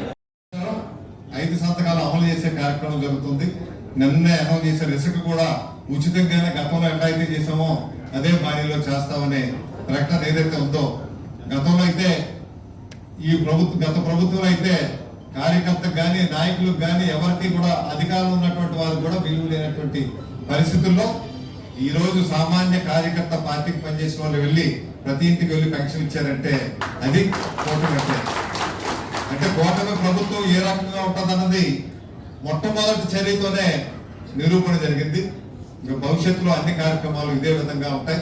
5 సంతకాలు అమలు చేసే కార్యక్రమం జరుగుతుంది. నిన్నే అనౌన్స్ చేశారు. ఇసుక కూడా ఉచితంగానే గతంలో ఎలా అయితే చేసామో అదే బాణీలో చేస్తామనే ప్రకటన ఏదైతే ఉందో, గతంలో అయితే గత ప్రభుత్వంలో అయితే కార్యకర్తకు కానీ నాయకులకు కానీ ఎవరికి కూడా అధికారంలో ఉన్నటువంటి వారు కూడా విలువ లేనటువంటి పరిస్థితుల్లో ఈ రోజు సామాన్య కార్యకర్త పార్టీకి పనిచేసిన వాళ్ళు వెళ్ళి ప్రతి ఇంటికి వెళ్ళి పెన్షన్ ఇచ్చారంటే అది కూటమి. అంటే కూటమి ప్రభుత్వం ఏ రకంగా ఉంటుందన్నది మొట్టమొదటి చర్యతోనే నిరూపణ జరిగింది. ఇక భవిష్యత్తులో అన్ని కార్యక్రమాలు ఇదే విధంగా ఉంటాయి.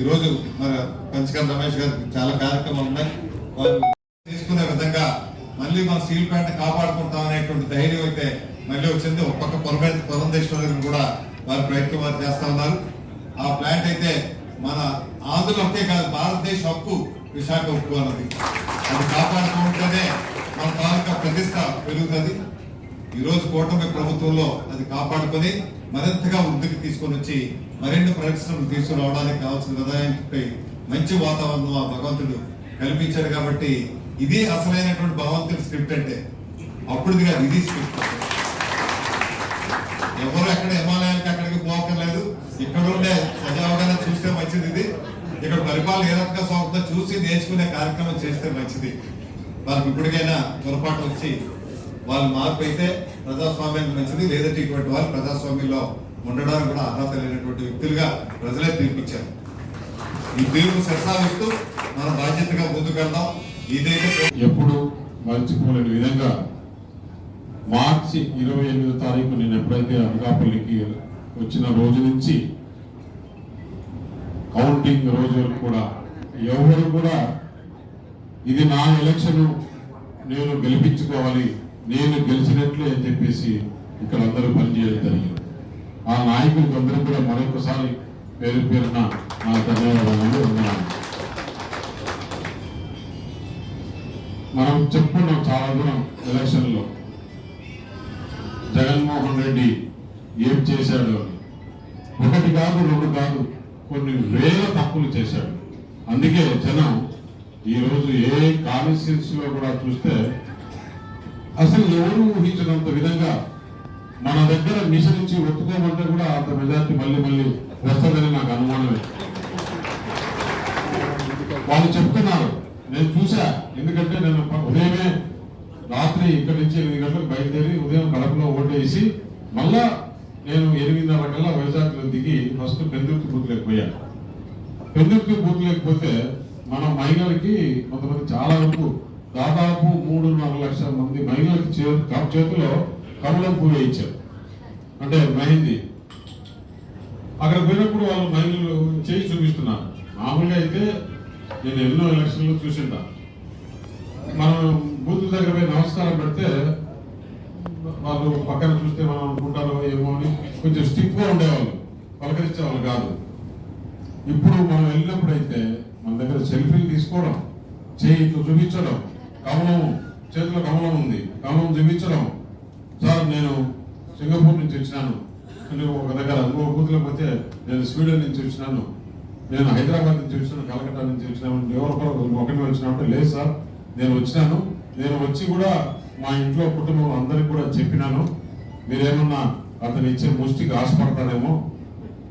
ఈరోజు మన పంచకర్ల రమేష్ గారికి చాలా కార్యక్రమాలు ఉన్నాయి. వాళ్ళు తీసుకునే విధంగా మళ్ళీ మన స్టీల్ ప్లాంట్ కాపాడుకుంటాం అనేటువంటి ధైర్యం అయితే మళ్ళీ వచ్చింది. ఒక పక్క పురంధేశ్వరం కూడా వారి ప్రయత్నం వారు చేస్తా ఉన్నారు. ఆ ప్లాంట్ అయితే మన ఆంధ్రులు ఒకే కాదు, భారతదేశ హక్కు విశాఖ ఉక్కు అన్నది. అది కాపాడుకుంటేనే మన తాలూకా ప్రతిష్ట పెరుగుతుంది. ఈరోజు కూటమి ప్రభుత్వంలో అది కాపాడుకొని మరింతగా వృద్ధికి తీసుకొని వచ్చి మరిన్ని పరిశ్రమలు తీసుకురావడానికి కావాల్సిన విధానానికి మంచి వాతావరణం ఆ భగవంతుడు కల్పించాడు. కాబట్టి ఇది అసలైనటువంటి భగవంతుడి స్క్రిప్ట్. అంటే అప్పుడుది కాదు, ఇది స్క్రిప్ట్. ఎవరు ఎక్కడ హిమాలయానికి అక్కడికి పోకర్లేదు. ఇక్కడ ఉండే సజావుగా చూస్తే మంచిది. ఇది ఇక్కడ పరిపాలన ఏ రకంగా సాగుతుందో చూసి నేర్చుకునే కార్యక్రమం చేస్తే మంచిది. వాళ్ళకి ఇప్పటికైనా పొరపాటు వచ్చి వాళ్ళు మార్పు అయితే ప్రజాస్వామ్యానికి మంచిది. లేదంటే ఇటువంటి వాళ్ళు ప్రజాస్వామ్యంలో ఉండడానికి కూడా అర్హత లేనటువంటి వ్యక్తులుగా ప్రజలే తీర్పిచ్చారు. ఈ తీర్పు శిరసావిస్తూ మనం బాధ్యతగా ముందుకెళ్దాం. ఇదైతే ఎప్పుడు మర్చిపోలేని విధంగా మార్చి 28వ తారీఖు నేను ఎప్పుడైతే అనకాపల్లికి వచ్చిన రోజు నుంచి కౌంటింగ్ రోజు వరకు కూడా ఎవరు కూడా ఇది నా ఎలక్షన్, నేను గెలిపించుకోవాలి, నేను గెలిచినట్లే అని చెప్పేసి ఇక్కడ అందరూ పనిచేయడం జరిగింది. ఆ నాయకులకు అందరూ కూడా మరొకసారి పేరు పేరున నా ధన్యవాదాలు ఉన్నాను. మనం చెప్పుకున్నాం చాలా దూరం ఎలక్షన్లో జగన్మోహన్ రెడ్డి ఏం చేశాడు అని. ఒకటి కాదు, రెండు కాదు, కొన్ని వేల తప్పులు చేశాడు. అందుకే జనం ఈరోజు ఏ కాన్స్టిట్యూన్సీలో కూడా చూస్తే అసలు ఎవరు ఊహించినంత విధంగా మన దగ్గర మిషన్ ఇచ్చి ఒప్పుకోమంటే కూడా అంత మెజార్టీ మళ్ళీ మళ్ళీ వస్తుందని నాకు అనుమానమే. వాళ్ళు చెప్తున్నారు, నేను చూసా. ఎందుకంటే నేను ఉదయమే రాత్రి ఇక్కడి నుంచి 8 గంటలకు బయలుదేరి ఉదయం కడపలో ఓటేసి మళ్ళా నేను 8:30 కల్లా వైజాగ్లో దిగి ఫస్ట్ పెందుర్తి బూత్ లేకపోయాను. పెందుర్తి బూత్ లేకపోతే మన మహిళలకి కొంతమంది చాలా వరకు దాదాపు 3.5 లక్షల మంది మహిళలకి చేతిలో కమలం పువ్వు వేయించారు. అంటే మెహందీ. అక్కడ పోయినప్పుడు వాళ్ళు మహిళలు చేయి చూపిస్తున్నారు. మామూలుగా అయితే నేను ఎన్నో ఎలక్షన్లు చూసిందా, మనం బూత్ దగ్గర పోయి నమస్కారం పెడితే వాళ్ళు పక్కన చూస్తే మనం అనుకుంటారో ఏమో అని కొంచెం స్టిక్గా ఉండేవాళ్ళు, పలకరించేవాళ్ళు కాదు. ఇప్పుడు మనం వెళ్ళినప్పుడు అయితే మన దగ్గర సెల్ఫీలు తీసుకోవడం, చేయి చూపించడం, కమలం చేతిలో కమలం ఉంది, కమలం చూపించడం. సార్ నేను సింగపూర్ నుంచి వచ్చినాను, ఒక దగ్గర బూత్లో పోతే నేను స్వీడన్ నుంచి వచ్చినాను, నేను హైదరాబాద్ నుంచి వచ్చినాను, కలకత్తా నుంచి వచ్చినాను, ఎవరొకరు ఒకటి వచ్చినామంటే లేదు సార్ నేను వచ్చినాను, నేను వచ్చి కూడా మా ఇంట్లో కుటుంబం అందరికి కూడా చెప్పినాను, మీరేమన్నా అతను ఇచ్చే ముష్టికి ఆశపడతారేమో,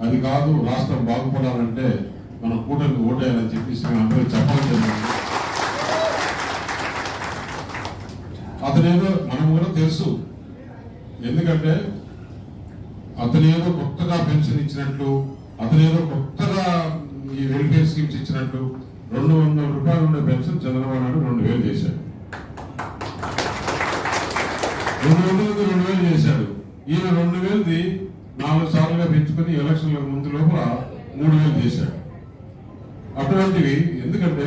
అది కాదు రాష్ట్రం బాగుపడాలంటే మన కూటమికి ఓటేయాలని చెప్పేసి మేము అందరూ చెప్పాలి జరిగింది. అతనేదో మనం కూడా తెలుసు, ఎందుకంటే అతనేదో కొత్తగా పెన్షన్ ఇచ్చినట్లు, అతనేదో కొత్తగా ఈ వెల్ఫేర్ స్కీమ్స్ ఇచ్చినట్టు 200 రూపాయలు ఉండే పెన్షన్ చంద్రబాబు నాయుడు 2000 చేశాడు. 200 చేశాడు. ఈయన 2000ది 4 సార్లుగా పెంచుకొని ఎలక్షన్లకు ముందు లోపల 3000 చేశాడు. అటువంటివి ఎందుకంటే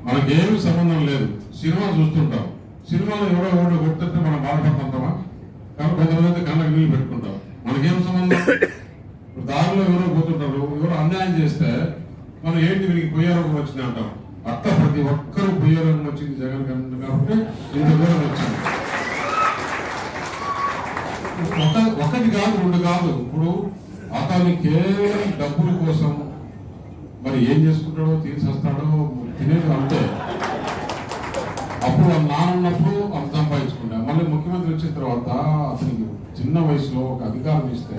మనకేమీ సంబంధం లేదు. సినిమా చూస్తుంటాం, సినిమాలో ఎవరో ఓడి కొట్టితే మనం బాధపడుతుంటామా? కాబట్టి కొంతమంది కళ్ళకి నీళ్ళు పెట్టుకుంటాం. మనకేం సంబంధం? దారిలో ఎవరో పోతుంటారు, ఎవరో అన్యాయం చేస్తే మనం ఏంటి వీరికి పొయ్యారోగం వచ్చింది అంటాం. అట్లా ప్రతి ఒక్కరూ పొయ్యారోగం వచ్చింది జగన్ కాబట్టి ఇంత దూరం వచ్చింది. ఒకటి కాదు, రెండు కాదు. ఇప్పుడు అతను కేవలం డబ్బుల కోసం మరి ఏం చేసుకుంటాడో తీసేస్తాడో తినేది అంటే అప్పుడు వాళ్ళ నాన్నప్పుడు అంత సంపాదించుకుంటా. మళ్ళీ ముఖ్యమంత్రి వచ్చిన తర్వాత అతనికి చిన్న వయసులో ఒక అధికారం ఇస్తే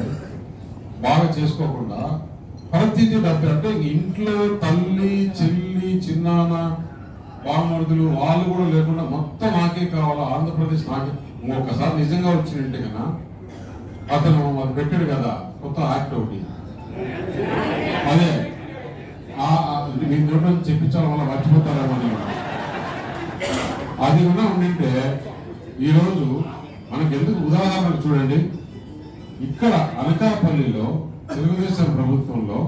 బాగా చేసుకోకుండా ప్రతిదీ డబ్బు అంటే ఇంట్లో తల్లి చెల్లి చిన్నాన్న బామరుదులు వాళ్ళు కూడా లేకుండా మొత్తం నాకే కావాలా, ఆంధ్రప్రదేశ్ నాకే. ఇంకొకసారి నిజంగా వచ్చినట్టే కదా అతను అది పెట్టాడు కదా కొత్త యాక్ట్ ఒకటి, అదే మీ నోట్లో చెప్పించాలి వల్ల మర్చిపోతారేమో. అది కూడా ఉండింటే ఈరోజు మనకి ఎందుకు ఉదాహరణ చూడండి, ఇక్కడ అనకాపల్లిలో తెలుగుదేశం ప్రభుత్వంలో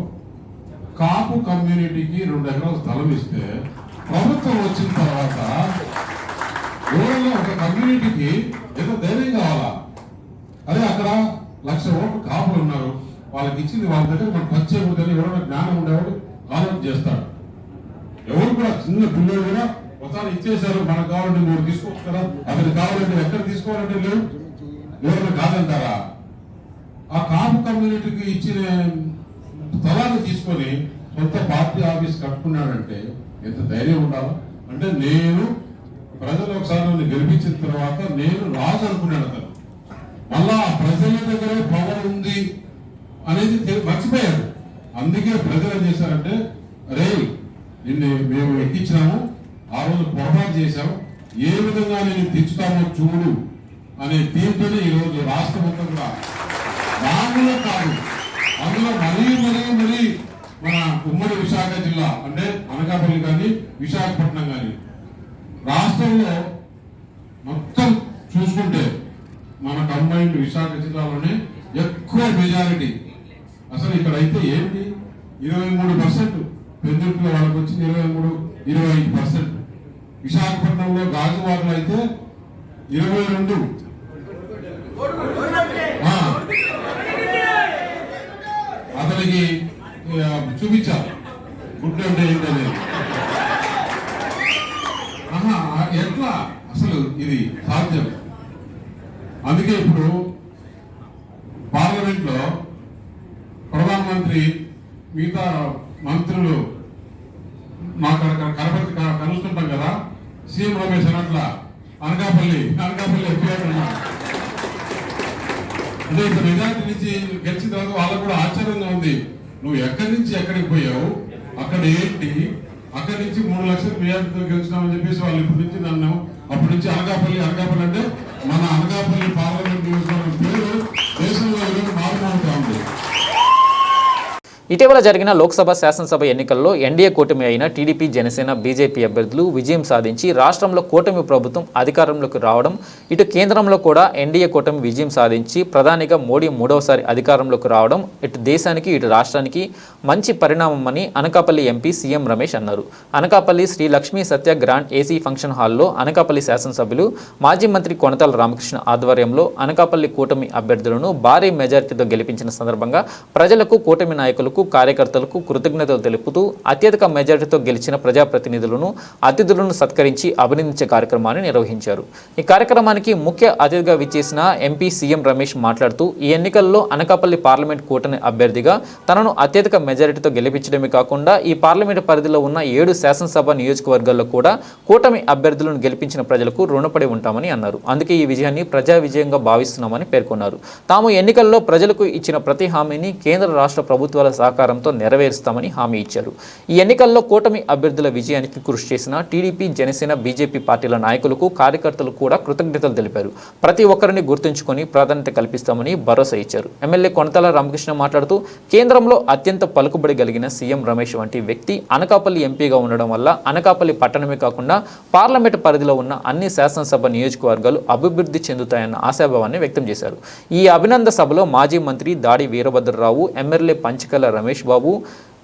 కాపు కమ్యూనిటీకి 2 ఎకరాల స్థలం ఇస్తే ప్రభుత్వం వచ్చిన తర్వాత ఎవరైనా ఒక కమ్యూనిటీకి ఏదో ధైర్యం కావాలా. అదే అక్కడ 1,00,000 ఓట్లు కాపులు ఉన్నారు, వాళ్ళకి ఇచ్చింది వాళ్ళ దగ్గర మనం పంచేయకూడదని ఎవరైనా జ్ఞానం ఉండేవాడు ఆలోచన చేస్తాడు. ఎవరు కూడా చిన్న పిల్లలు కూడా ఒకసారి ఇచ్చేశారు, మనకు కావాలంటే మీరు తీసుకోవచ్చు కదా, అతను కావాలంటే ఎక్కడ తీసుకోవాలంటే లేవు, ఎవరైనా కాదంటారా? ఆ కాపు కమ్యూనిటీకి ఇచ్చిన స్థలాన్ని తీసుకొని సొంత పార్టీ ఆఫీస్ కట్టుకున్నాడంటే ఎంత ధైర్యం ఉండాలి. అంటే నేను ప్రజలు ఒకసారి నన్ను గెలిపించిన తర్వాత నేను రాజు అనుకున్నాడు అతను. మళ్ళా ప్రజల దగ్గర పవర్ ఉంది అనేది మర్చిపోయాడు. అందుకే ప్రజలు ఏం చేశారంటే, అరే నిన్ను మేము ఎక్కించినాము, ఆ రోజు పొరపాటు చేశాం, ఏ విధంగా నేను తెచ్చుతామో చూడు అనే దీంతోనే ఈరోజు రాష్ట్రం మొత్తం కూడా రాములో కాదు, అందులో మరీ మన ఉమ్మడి విశాఖ జిల్లా అంటే అనకాపల్లి కానీ విశాఖపట్నం కానీ రాష్ట్రంలో మొత్తం చూసుకుంటే మన కంబైన్డ్ విశాఖ జిల్లాలోనే ఎక్కువ మెజారిటీ. అసలు ఇక్కడ అయితే ఏంటి 23%, పెందుర్తిలో వాళ్ళకి వచ్చింది 25%, విశాఖపట్నంలో గాజువాకలో అయితే 22. అతనికి చూపించాలి గుడ్డు అంటే ఏంటనేది. ఎట్లా అసలు ఇది సాధ్యం? అందుకే ఇప్పుడు పార్లమెంట్ లో ప్రధానమంత్రి మిగతా మంత్రులు మాకు కనపడి కలుస్తుంటాం కదా, సీఎం రమేష్ అన్నట్ల అనకాపల్లి ఎఫ్ఐఆర్ అంటే ఇంత మెజార్టీ నుంచి గెలిచిన తర్వాత వాళ్ళకు కూడా ఆశ్చర్యంగా ఉంది, నువ్వు ఎక్కడి నుంచి ఎక్కడికి పోయావు, అక్కడ ఏంటి, అక్కడి నుంచి 3 లక్షల మెజార్టీతో గెలిచినామని చెప్పేసి వాళ్ళు ఇప్పటి నుంచి నన్ను అప్పటి నుంచి అనకాపల్లి అంటే మన అనకాపల్లి పార్లమెంట్ నియోజకవర్గం పేరు దేశంలో మారుమోగుతూ ఉంది. ఇటీవల జరిగిన లోక్సభ శాసనసభ ఎన్నికల్లో ఎన్డీఏ కూటమి అయిన టీడీపీ జనసేన బీజేపీ అభ్యర్థులు విజయం సాధించి రాష్ట్రంలో కూటమి ప్రభుత్వం అధికారంలోకి రావడం, ఇటు కేంద్రంలో కూడా ఎన్డీఏ కూటమి విజయం సాధించి ప్రధానిగా మోడీ 3వసారి అధికారంలోకి రావడం ఇటు దేశానికి ఇటు రాష్ట్రానికి మంచి పరిణామమని అనకాపల్లి ఎంపీ సీఎం రమేష్ అన్నారు. అనకాపల్లి శ్రీ లక్ష్మీ సత్య గ్రాండ్ ఏసీ ఫంక్షన్ హాల్లో అనకాపల్లి శాసనసభ్యులు మాజీ మంత్రి కొనతాల రామకృష్ణ ఆధ్వర్యంలో అనకాపల్లి కూటమి అభ్యర్థులను భారీ మెజారిటీతో గెలిపించిన సందర్భంగా ప్రజలకు, కూటమి నాయకులకు, కార్యకర్తలకు కృతజ్ఞతలు తెలుపుతూ అత్యధిక మెజారిటీతో గెలిచిన ప్రజాప్రతినిధులను, అతిథులను సత్కరించి అభినందించే కార్యక్రమాన్ని నిర్వహించారు. ఈ కార్యక్రమానికి ముఖ్య అతిథిగా విచ్చేసిన ఎంపీ సీఎం రమేష్ మాట్లాడుతూ ఈ ఎన్నికల్లో అనకాపల్లి పార్లమెంట్ కూటమి అభ్యర్థిగా తనను అత్యధిక మెజారిటీతో గెలిపించడమే కాకుండా ఈ పార్లమెంటు పరిధిలో ఉన్న 7 శాసనసభ నియోజకవర్గాల్లో కూడా కూటమి అభ్యర్థులను గెలిపించిన ప్రజలకు రుణపడి ఉంటామని అన్నారు. అందుకే ఈ విజయాన్ని ప్రజా విజయంగా భావిస్తున్నామని పేర్కొన్నారు. తాము ఎన్నికల్లో ప్రజలకు ఇచ్చిన ప్రతి హామీని కేంద్ర రాష్ట్ర ప్రభుత్వాల సహకారంతో నెరవేరుస్తామని హామీ ఇచ్చారు. ఈ ఎన్నికల్లో కూటమి అభ్యర్థుల విజయానికి కృషి చేసిన టీడీపీ, జనసేన, బీజేపీ పార్టీల నాయకులకు, కార్యకర్తలు కూడా కృతజ్ఞతలు తెలిపారు. ప్రతి ఒక్కరిని గుర్తుంచుకొని ప్రాధాన్యత కల్పిస్తామని భరోసా ఇచ్చారు. ఎమ్మెల్యే కొనతాల రామకృష్ణ మాట్లాడుతూ కేంద్రంలో అత్యంత పలుకుబడి కలిగిన సీఎం రమేష్ వంటి వ్యక్తి అనకాపల్లి ఎంపీగా ఉండడం వల్ల అనకాపల్లి పట్టణమే కాకుండా పార్లమెంటు పరిధిలో ఉన్న అన్ని శాసనసభ నియోజకవర్గాలు అభివృద్ధి చెందుతాయన్న ఆశాభావాన్ని వ్యక్తం చేశారు. ఈ అభినందన సభలో మాజీ మంత్రి దాడి వీరభద్రరావు, ఎమ్మెల్యే పంచకల రమేష్ బాబు,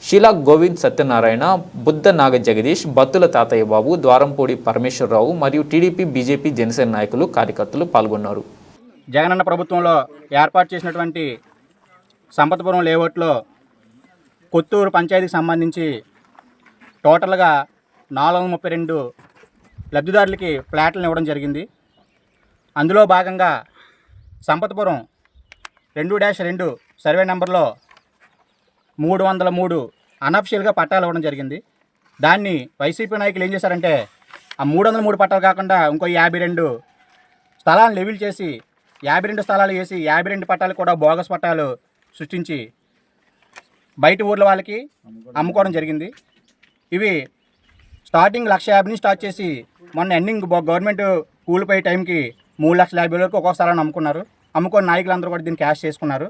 శీలా గోవింద్ సత్యనారాయణ, బుద్ధ నాగ జగదీష్, బత్తుల తాతయ్య బాబు, ద్వారంపూడి పరమేశ్వరరావు మరియు టీడీపీ, బీజేపీ, జనసేన నాయకులు, కార్యకర్తలు పాల్గొన్నారు. జగనన్న ప్రభుత్వంలో ఏర్పాటు చేసినటువంటి సంపతపురం లేఅవుట్లో కొత్తూరు పంచాయతీకి సంబంధించి టోటల్గా 432 లబ్ధిదారులకి ఫ్లాట్లను ఇవ్వడం జరిగింది. అందులో భాగంగా సంపతపురం 2-2 సర్వే నెంబర్లో 303 అనఫిషియల్గా పట్టాలు ఇవ్వడం జరిగింది. దాన్ని వైసీపీ నాయకులు ఏం చేశారంటే ఆ 303 పట్టాలు కాకుండా ఇంకో 52 స్థలాలను లెవెల్ చేసి 52 స్థలాలు వేసి 52 పట్టాలు కూడా బోగస్ పట్టాలు సృష్టించి బయట ఊర్ల వాళ్ళకి అమ్ముకోవడం జరిగింది. ఇవి స్టార్టింగ్ 1,50,000 నుంచి స్టార్ట్ చేసి మొన్న ఎండింగ్ గవర్నమెంట్ కూలిపోయే టైంకి 3,50,000 వరకు ఒక్కొక్క స్థలాన్ని అమ్ముకున్నారు. అమ్ముకొని నాయకులందరూ కూడా దీన్ని క్యాష్ చేసుకున్నారు.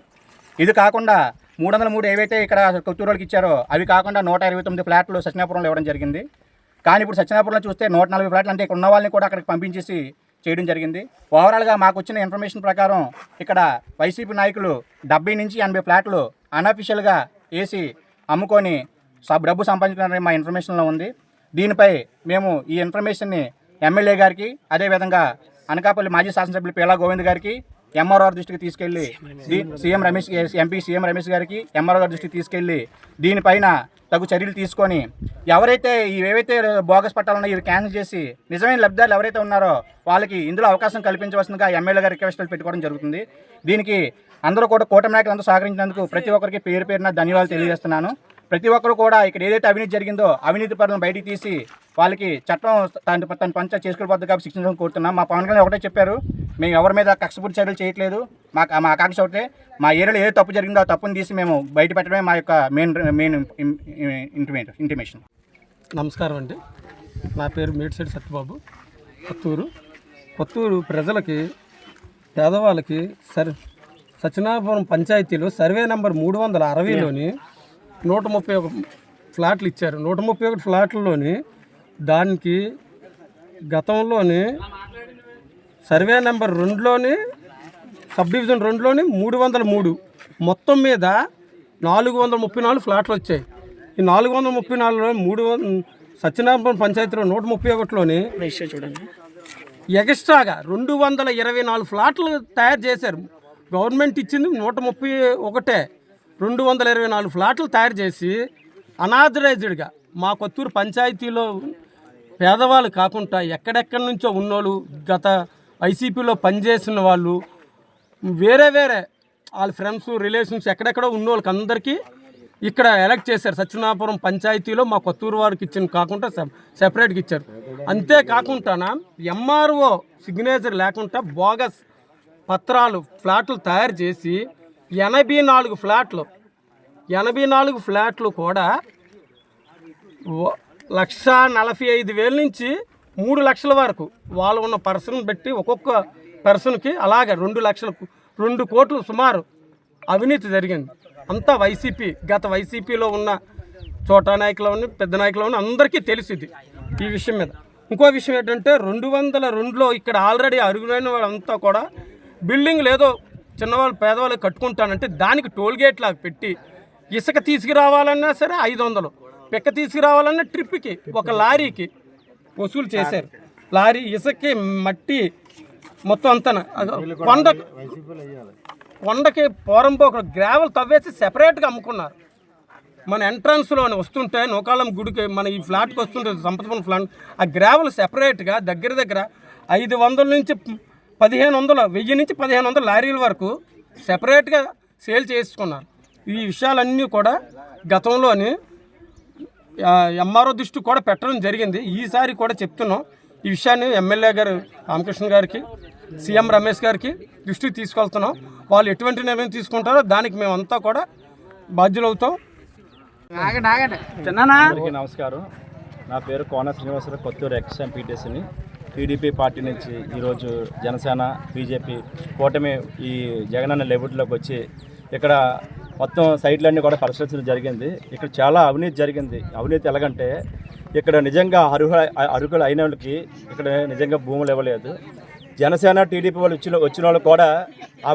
ఇది కాకుండా 303 ఏవైతే ఇక్కడ కొత్తూరు వాళ్ళకి ఇచ్చారో అవి కాకుండా 129 ఫ్లాట్లు సత్యనాపురంలో ఇవ్వడం జరిగింది. కానీ ఇప్పుడు సత్యనాపురంలో చూస్తే 140 ఫ్లాట్లు అంటే ఇక్కడ ఉన్న వాళ్ళని కూడా అక్కడికి పంపించేసి చేయడం జరిగింది. ఓవరాల్గా మాకు వచ్చిన ఇన్ఫర్మేషన్ ప్రకారం ఇక్కడ వైసీపీ నాయకులు 70 నుంచి 80 ఫ్లాట్లు అన్అఫిషియల్గా వేసి అమ్ముకొని డబ్బు సంపాదించుకున్నారని మా ఇన్ఫర్మేషన్లో ఉంది. దీనిపై మేము ఈ ఇన్ఫర్మేషన్ని ఎమ్మెల్యే గారికి, అదేవిధంగా అనకాపల్లి మాజీ శాసనసభ్యులు పేలా గోవింద్ గారికి, ఎంఆర్ఓ దృష్టికి తీసుకెళ్లి ఎంపీ సీఎం రమేష్ గారికి, ఎంఆర్ఓ గారి దృష్టికి తీసుకెళ్లి దీనిపైన తగు చర్యలు తీసుకొని ఎవరైతే ఏవైతే బోగస్ పట్టాలు ఉన్నాయో ఇవి క్యాన్సిల్ చేసి నిజమైన లబ్ధిదారులు ఎవరైతే ఉన్నారో వాళ్ళకి ఇందులో అవకాశం కల్పించవలసిందిగా ఎమ్మెల్యే గారి రిక్వెస్టులు పెట్టుకోవడం జరుగుతుంది. దీనికి అందరూ కూడా కూటమి నాయకులు అందరూ సహకరించినందుకు ప్రతి ఒక్కరికి పేరు పేరున ధన్యవాదాలు తెలియజేస్తున్నాను. ప్రతి ఒక్కరు కూడా ఇక్కడ ఏదైతే అవినీతి జరిగిందో అవినీతి పరులను బయటికి తీసి వాళ్ళకి చట్టం తన పంచ చేసుకోబద్దు కాబట్టి శిక్షించడం కోరుతున్నాం. మా పవన్ కళ్యాణ్ ఒకటే చెప్పారు, మేము ఎవరి మీద కక్షపూర్తి చర్యలు చేయట్లేదు. మా ఆకాంక్ష ఒకటే, మా ఏరియాలో ఏదో తప్పు జరిగిందో ఆ తప్పును తీసి మేము బయట పెట్టడమే మా యొక్క మెయిన్ ఇంటిమేషన్. నమస్కారం అండి, నా పేరు మేడిశెట్టి సత్యబాబు. కొత్తూరు ప్రజలకి, పేదవాళ్ళకి సత్యనాపురం పంచాయతీలో సర్వే నెంబర్ 360లోని 131 ఫ్లాట్లు ఇచ్చారు. 131 ఫ్లాట్లలోని దానికి గతంలోని సర్వే నెంబర్ 2లోని సబ్ డివిజన్ 2లోని 303 మొత్తం మీద 434 ఫ్లాట్లు వచ్చాయి. ఈ 434లో సత్యనారాయణ పంచాయతీలో 131లోని ఎక్స్ట్రాగా 224 ఫ్లాట్లు తయారు చేశారు. గవర్నమెంట్ ఇచ్చింది 131, 224 ఫ్లాట్లు తయారు చేసి అనాథరైజ్డ్గా మా కొత్తూరు పంచాయతీలో పేదవాళ్ళు కాకుండా ఎక్కడెక్కడి నుంచో ఉన్నోళ్ళు, గత వైసీపీలో పనిచేసిన వాళ్ళు, వేరే వాళ్ళ ఫ్రెండ్స్ రిలేషన్స్ ఎక్కడెక్కడో ఉన్న వాళ్ళకి అందరికీ ఇక్కడ ఎలక్ట్ చేశారు. సత్యనాపురం పంచాయతీలో మా కొత్తూరు వారికి ఇచ్చిన కాకుండా సెపరేట్గా ఇచ్చారు. అంతేకాకుండా ఎంఆర్ఓ సిగ్నేచర్ లేకుండా బోగస్ పత్రాలు ఫ్లాట్లు తయారు చేసి 84 ఫ్లాట్లు కూడా 1,45,000 నుంచి 3 లక్షల వరకు వాళ్ళు ఉన్న పర్సన్ బట్టి ఒక్కొక్క పర్సన్కి అలాగే 2 లక్షలు 2 కోట్లు సుమారు అవినీతి జరిగింది. అంతా వైసీపీ, గత వైసీపీలో ఉన్న చోటా నాయకులు, పెద్ద నాయకులు అందరికీ తెలిసింది ఈ విషయం మీద. ఇంకో విషయం ఏంటంటే 202లో ఇక్కడ ఆల్రెడీ అరుగులైన వాళ్ళంతా కూడా బిల్డింగ్ లేదో చిన్నవాళ్ళు పేదవాళ్ళు కట్టుకుంటానంటే దానికి టోల్గేట్ లాగా పెట్టి ఇసుక తీసుకురావాలన్నా సరే 500, పిక్క తీసుకురావాలన్నా ట్రిప్కి ఒక లారీకి వసూలు చేశారు. లారీ ఇసుకకి మట్టి మొత్తం అంతా కొండకి పోరంపోక గ్రావెల్ తవ్వేసి సెపరేట్గా అమ్ముకున్నారు. మన ఎంట్రన్స్లోనే వస్తుంటే నూకాలం గుడికి మన ఈ ఫ్లాట్కి వస్తుంటే సంపదపూర్ ఫ్లాట్ ఆ గ్రావెల్ సెపరేట్గా దగ్గర 500 నుంచి 1,500, 1000 నుంచి 1,500 లారీల వరకు సెపరేట్గా సేల్ చేసుకున్నారు. ఈ విషయాలన్నీ కూడా గతంలోని ఎంఆర్ఓ దృష్టి కూడా పెట్టడం జరిగింది. ఈసారి కూడా చెప్తున్నాం ఈ విషయాన్ని ఎమ్మెల్యే గారు రామకృష్ణ గారికి, సీఎం రమేష్ గారికి దృష్టికి తీసుకెళ్తున్నాం. వాళ్ళు ఎటువంటి నిర్ణయం తీసుకుంటారో దానికి మేమంతా కూడా బాధ్యులవుతాం. అందరికీ నమస్కారం. నా పేరు కోన శ్రీనివాసరావు, కొత్తూరు ఎక్స్-ఎంపీటీసీని. టీడీపీ పార్టీ నుంచి ఈరోజు జనసేన, బీజేపీ కూటమి ఈ జగనన్న లేఅవుట్లోకి వచ్చి ఇక్కడ మొత్తం సైట్లన్నీ కూడా పరిశీలించడం జరిగింది. ఇక్కడ చాలా అవినీతి జరిగింది. అవినీతి ఎలాగంటే ఇక్కడ నిజంగా అర్హులు అయిన వాళ్ళకి ఇక్కడ నిజంగా భూములు ఇవ్వలేదు. జనసేన, టీడీపీ వాళ్ళు వచ్చిన వాళ్ళు కూడా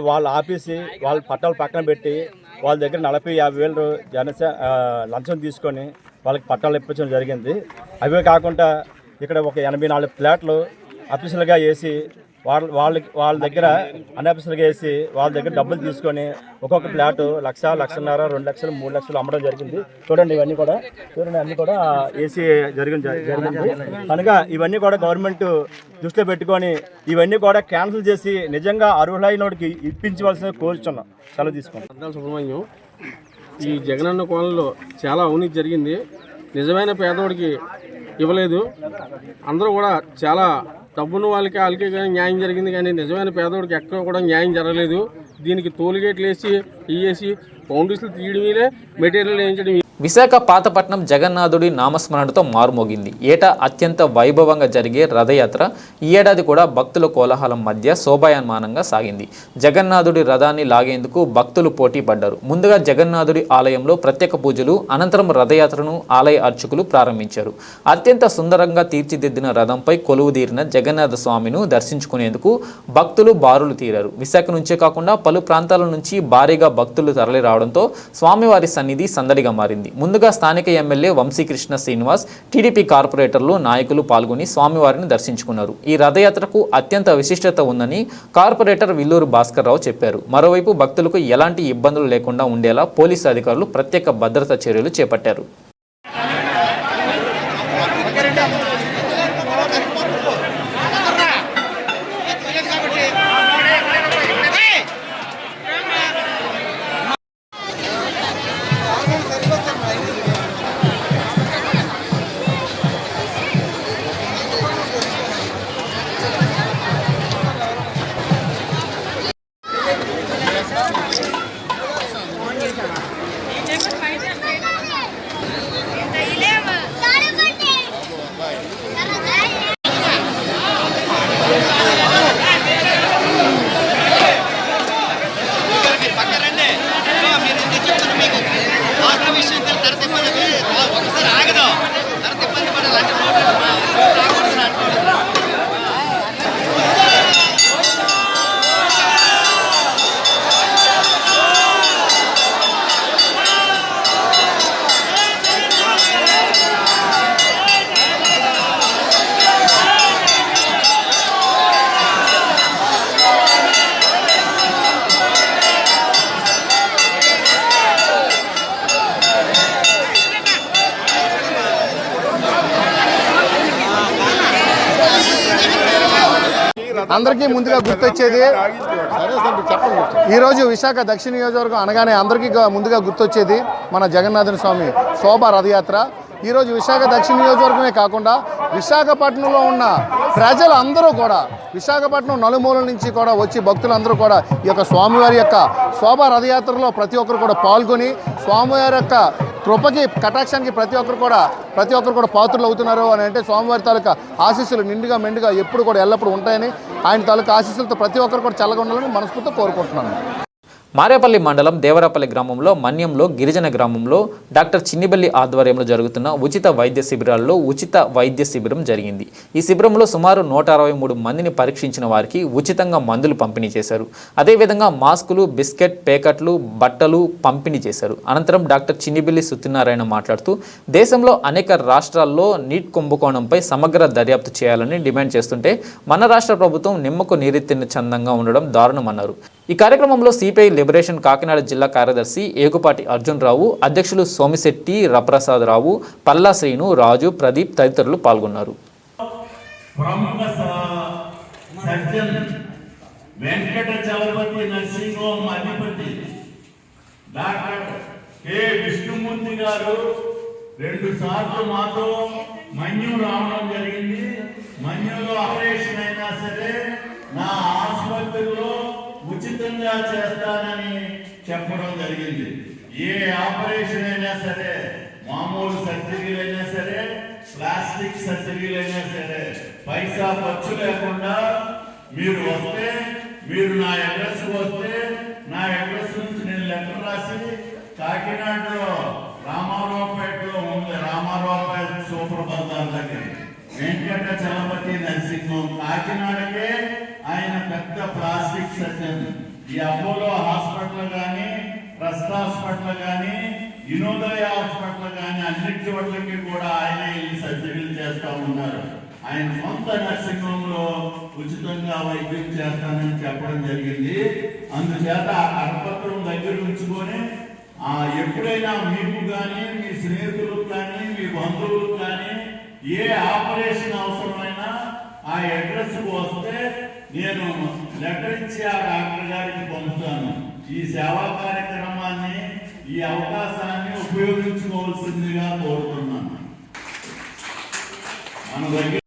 వాళ్ళు ఆపేసి వాళ్ళ పట్టాలు పక్కన పెట్టి వాళ్ళ దగ్గర 40-50 వేలు లంచం తీసుకొని వాళ్ళకి పట్టాలు ఇప్పించడం జరిగింది. అవే కాకుండా ఇక్కడ ఒక 84 ఫ్లాట్లు అఫీషియల్గా వేసి వాళ్ళ దగ్గర అన్అఫీషియల్గా వేసి వాళ్ళ దగ్గర డబ్బులు తీసుకొని ఒక్కొక్క ఫ్లాటు 1,00,000, 1,50,000, 2 లక్షలు, 3 లక్షలు అమ్మడం జరిగింది. చూడండి అన్నీ కూడా వేసి జరిగింది. కనుక ఇవన్నీ కూడా గవర్నమెంట్ దృష్టిలో పెట్టుకొని ఇవన్నీ కూడా క్యాన్సిల్ చేసి నిజంగా అర్హులైనోడికి ఇప్పించవలసిన కోరుచున్నాం. సెలవు తీసుకోండి. సుబ్రహ్మణ్యం, ఈ జగనన్న కోణంలో చాలా అవినీతి జరిగింది. నిజమైన పేదోడికి ఇవ్వలేదు. అందరూ కూడా చాలా డబ్బున్న వాళ్ళకి కానీ న్యాయం జరిగింది, కానీ నిజమైన పేదవాడికి ఎక్కడ కూడా న్యాయం జరగలేదు. దీనికి టోల్గేట్లు వేసి బౌండరీస్లు తీయడమే, మెటీరియల్ వేయించడం. విశాఖ పాతపట్నం జగన్నాథుడి నామస్మరణతో మారుమోగింది. ఏటా అత్యంత వైభవంగా జరిగే రథయాత్ర ఈ ఏడాది కూడా భక్తుల కోలాహలం మధ్య శోభాయమానంగా సాగింది. జగన్నాథుడి రథాన్ని లాగేందుకు భక్తులు పోటీ పడ్డారు. ముందుగా జగన్నాథుడి ఆలయంలో ప్రత్యేక పూజలు, అనంతరం రథయాత్రను ఆలయ అర్చకులు ప్రారంభించారు. అత్యంత సుందరంగా తీర్చిదిద్దిన రథంపై కొలువుదీరిన జగన్నాథ స్వామిను దర్శించుకునేందుకు భక్తులు బారులు తీరారు. విశాఖ నుంచే కాకుండా పలు ప్రాంతాల నుంచి భారీగా భక్తులు తరలి రావడంతో స్వామివారి సన్నిధి సందడిగా మారింది. ముందుగా స్థానిక ఎమ్మెల్యే వంశీకృష్ణ శ్రీనివాస్, టీడీపీ కార్పొరేటర్లు, నాయకులు పాల్గొని స్వామివారిని దర్శించుకున్నారు. ఈ రథయాత్రకు అత్యంత విశిష్టత ఉందని కార్పొరేటర్ విల్లూరు భాస్కర్ రావు చెప్పారు. మరోవైపు భక్తులకు ఎలాంటి ఇబ్బందులు లేకుండా ఉండేలా పోలీసు అధికారులు ప్రత్యేక భద్రతా చర్యలు చేపట్టారు. అందరికీ ముందుగా గుర్తొచ్చేది ఈరోజు విశాఖ దక్షిణ నియోజకవర్గం అనగానే అందరికీ ముందుగా గుర్తొచ్చేది మన జగన్నాథుని స్వామి శోభా రథయాత్ర. ఈరోజు విశాఖ దక్షిణ నియోజకవర్గమే కాకుండా విశాఖపట్నంలో ఉన్న ప్రజలందరూ కూడా, విశాఖపట్నం నలుమూలల నుంచి కూడా వచ్చి భక్తులందరూ కూడా ఈ యొక్క స్వామివారి యొక్క శోభా రథయాత్రలో ప్రతి ఒక్కరు కూడా పాల్గొని స్వామివారి యొక్క కృపకి కటాక్షానికి ప్రతి ఒక్కరు కూడా పాత్రలు అవుతున్నారు అని అంటే స్వామివారి తాలూకా ఆశీస్సులు నిండుగా మెండుగా ఎప్పుడు కూడా ఎల్లప్పుడూ ఉంటాయని, ఆయన తాలూకా ఆశీస్సులతో ప్రతి ఒక్కరు కూడా చల్లగా ఉండాలని మనస్ఫూర్తిగా కోరుకుంటున్నాను. మారేపల్లి మండలం దేవరాపల్లి గ్రామంలో మన్యంలో గిరిజన గ్రామంలో డాక్టర్ చిన్నిబల్లి ఆధ్వర్యంలో జరుగుతున్న ఉచిత వైద్య శిబిరాల్లో ఉచిత వైద్య శిబిరం జరిగింది. ఈ శిబిరంలో సుమారు 163 మందిని పరీక్షించిన వారికి ఉచితంగా మందులు పంపిణీ చేశారు. అదేవిధంగా మాస్కులు, బిస్కెట్ ప్యాకెట్లు, బట్టలు పంపిణీ చేశారు. అనంతరం డాక్టర్ చిన్నిబల్లి సత్యనారాయణ మాట్లాడుతూ దేశంలో అనేక రాష్ట్రాల్లో నీట్ కుంభకోణంపై సమగ్ర దర్యాప్తు చేయాలని డిమాండ్ చేస్తుంటే మన రాష్ట్ర ప్రభుత్వం నిమ్మకు నీరెత్తిన చందంగా ఉండడం దారుణమన్నారు. ఈ కార్యక్రమంలో సిపిఐ లిబరేషన్ కాకినాడ జిల్లా కార్యదర్శి ఏగుపాటి అర్జున్ రావు, అధ్యక్షులు సోమిశెట్టి రప్రసాద్ రావు, పల్లా శ్రీను, రాజు, ప్రదీప్ తదితరులు పాల్గొన్నారు. ప్రముఖ surgeon Venkata Chalapathi nursing home అధిపతి డాక్టర్ కె విష్ణుమూర్తి గారు 2 సార్లు మాతో మన్యం రావడం జరిగింది. మన్యంలో ఆపరేషన్ అయినా సరే నా ఆసుపత్రిలో ఉచితంగా చేస్తానని చెప్పడం జరిగింది. ఏ ఆపరేషన్ అయినా సరే, మామూలు సర్జరీలు అయినా సరే, ప్లాస్టిక్ సర్జరీలు అయినా సరే పైసా ఖర్చు లేకుండా మీరు వస్తే, మీరు నా అడ్రస్ వస్తే నా అడ్రస్ నుంచి నేను లెటర్ రాసి కాకినాడలో రామారావుపేటలో ఉంది, రామారావుపేట సూపర్ బజార్ దగ్గర వెంకట చలపతి నర్సింగ్ హోమ్, కాకినాడకే ఆయన పెద్ద ప్లాస్టిక్ సర్జన్. ఈ అపోలో హాస్పిటల్ కానీ, ట్రస్ట్ హాస్పిటల్ కానీ, వినోదయ హాస్పిటల్ కానీ అన్ని చోట్లకి కూడా ఆయన ఈ సర్జరీలు చేస్తూ ఉన్నారు. ఆయన సొంత నర్సింగ్ హోమ్ లో ఉచితంగా వైద్యం చేస్తానని చెప్పడం జరిగింది. అందుచేత ఆ కరపత్రం దగ్గర ఉంచుకొని ఎప్పుడైనా మీకు కానీ, మీ స్నేహితులకు కానీ, మీ బంధువులకు కానీ ఏ ఆపరేషన్ అవసరమైనా ఆ అడ్రస్ కు వస్తే నేను లెటర్ ఇచ్చి ఆ డాక్టర్ గారికి పంపుతాను. ఈ సేవా కార్యక్రమాన్ని, ఈ అవకాశాన్ని ఉపయోగించుకోవాల్సిందిగా కోరుతున్నాను. మన దగ్గర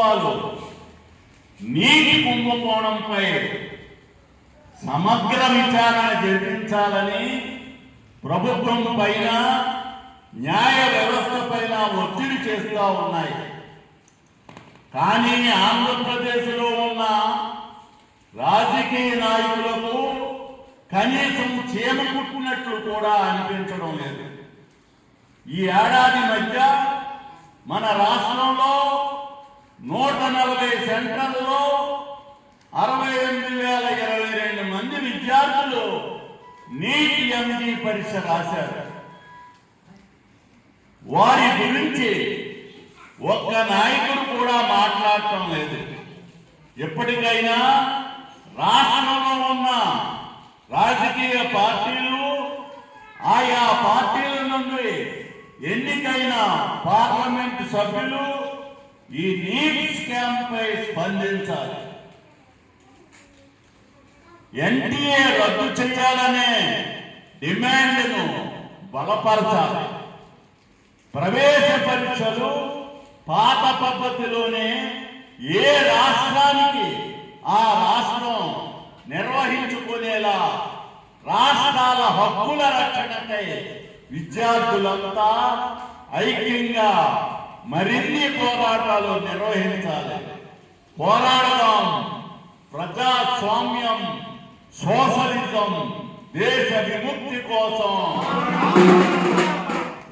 ప్రభుత్వాలు నీటి కుంభకోణంపై సమగ్ర విచారణ జరిపించాలని ప్రభుత్వం పైన న్యాయ వ్యవస్థ పైన ఒత్తిడి చేస్తూ ఉన్నాయి. కానీ ఆంధ్రప్రదేశ్లో ఉన్న రాజకీయ నాయకులకు కనీసం చీమ కుట్టినట్లు కూడా అనిపించడం లేదు. ఈ ఏడాది మధ్య మన రాష్ట్రంలో 140 సెంటర్లలో 68,022 మంది విద్యార్థులు నీట్ ఎంజీ పరీక్ష రాశారు. వారి గురించి ఒక్క నాయకుడు కూడా మాట్లాడటం లేదు. ఎప్పటికైనా రాష్ట్రంలో ఉన్న రాజకీయ పార్టీలు, ఆయా పార్టీల నుండి ఎన్నికైన పార్లమెంట్ సభ్యులు ఈ నీట్ స్కామ్ పై స్పందించాలి. ఎన్టీఏ రద్దు చేయాలనే డిమాండ్ను బలపరచాలి. ప్రవేశ పరీక్షలు పాత పద్ధతిలోనే ఏ రాష్ట్రానికి ఆ రాష్ట్రం నిర్వహించుకునేలా రాష్ట్రాల హక్కుల రక్షణకై విద్యార్థులంతా ఐక్యంగా మరిన్ని పోరాటాలు నిర్వహించాలి. పోరాడదాం. ప్రజాస్వామ్యం, సోషలిజం, దేశ విముక్తి కోసం.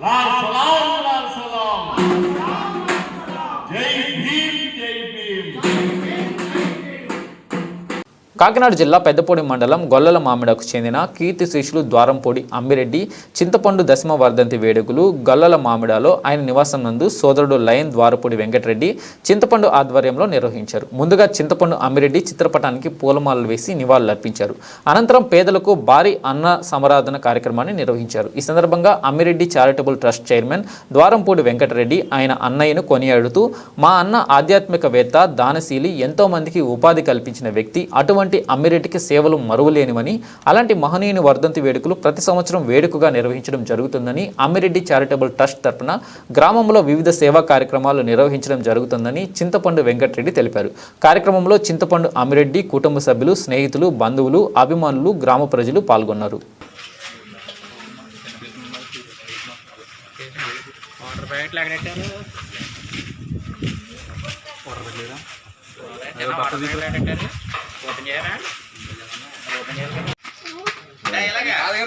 లాల్ సలాం, లాల్ సలాం. జై భీమ్, జై భీమ్. కాకినాడ జిల్లా పెద్దపూడి మండలం గొల్లల మామిడకు చెందిన కీర్తి శిష్యులు ద్వారంపూడి అంబిరెడ్డి చింతపండు దశమ వర్ధంతి వేడుకలు గొల్లల మామిడాలో ఆయన నివాసం నందు సోదరుడు లయన్ ద్వారపూడి వెంకటరెడ్డి చింతపండు ఆధ్వర్యంలో నిర్వహించారు. ముందుగా చింతపండు అంబిరెడ్డి చిత్రపటానికి పూలమాలలు వేసి నివాళులర్పించారు. అనంతరం పేదలకు భారీ అన్న సమరాధన కార్యక్రమాన్ని నిర్వహించారు. ఈ సందర్భంగా Ammireddy charitable trust chairman Dwarampudi Venkatareddy ఆయన అన్నయ్యను కొనియాడుతూ, మా అన్న ఆధ్యాత్మికవేత్త, దానశీలి, ఎంతో మందికి ఉపాధి కల్పించిన వ్యక్తి, అటువంటి అమ్మిరెడ్డికి సేవలు మరువలేనివని, అలాంటి మహనీయుని వర్ధంతి వేడుకలు ప్రతి సంవత్సరం వేడుకగా నిర్వహించడం జరుగుతుందని, అమ్మిరెడ్డి చారిటబుల్ ట్రస్ట్ తరపున గ్రామంలో వివిధ సేవా కార్యక్రమాలు నిర్వహించడం జరుగుతుందని చింతపండు వెంకటరెడ్డి తెలిపారు. కార్యక్రమంలో చింతపండు అమ్మిరెడ్డి కుటుంబ సభ్యులు, స్నేహితులు, బంధువులు, అభిమానులు, గ్రామ ప్రజలు పాల్గొన్నారు.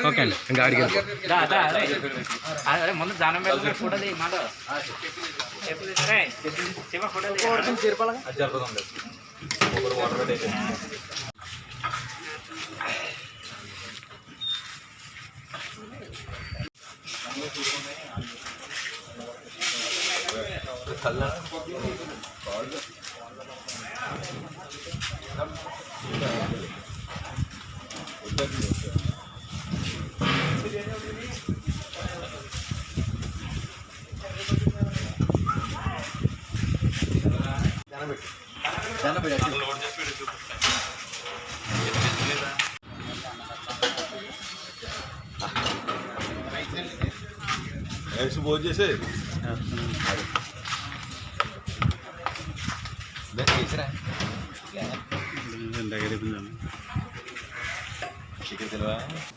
ఓకే అండి, ఇంకా అడిగి ముందు దానం ఫోటో మాట ऐसे बोल जैसे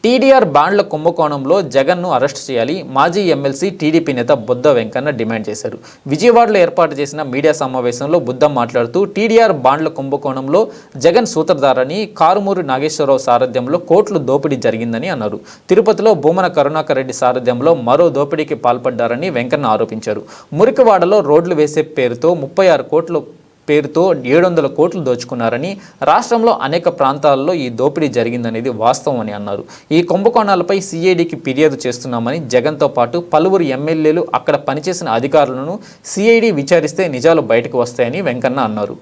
టీడీఆర్ బాండ్ల కుంభకోణంలో జగన్ను అరెస్ట్ చేయాలి మాజీ ఎమ్మెల్సీ టీడీపీ నేత బుద్ధ వెంకన్న డిమాండ్ చేశారు. విజయవాడలో ఏర్పాటు చేసిన మీడియా సమావేశంలో బుద్ధ మాట్లాడుతూ, టీడీఆర్ బాండ్ల కుంభకోణంలో జగన్ సూత్రధారని, కారుమూరి నాగేశ్వరరావు సారథ్యంలో కోట్లు దోపిడీ జరిగిందని అన్నారు. తిరుపతిలో భూమన కరుణాకర్ రెడ్డి సారథ్యంలో మరో దోపిడీకి పాల్పడ్డారని వెంకన్న ఆరోపించారు. మురికివాడలో రోడ్లు వేసే పేరుతో 36 కోట్ల పేరుతో 700 కోట్లు దోచుకున్నారని, రాష్ట్రంలో అనేక ప్రాంతాల్లో ఈ దోపిడీ జరిగిందనేది వాస్తవం అని అన్నారు. ఈ కుంభకోణాలపై సిఐడికి ఫిర్యాదు చేస్తున్నామని, జగన్తో పాటు పలువురు ఎమ్మెల్యేలు, అక్కడ పనిచేసిన అధికారులను సిఐడి విచారిస్తే నిజాలు బయటకు వస్తాయని వెంకన్న అన్నారు.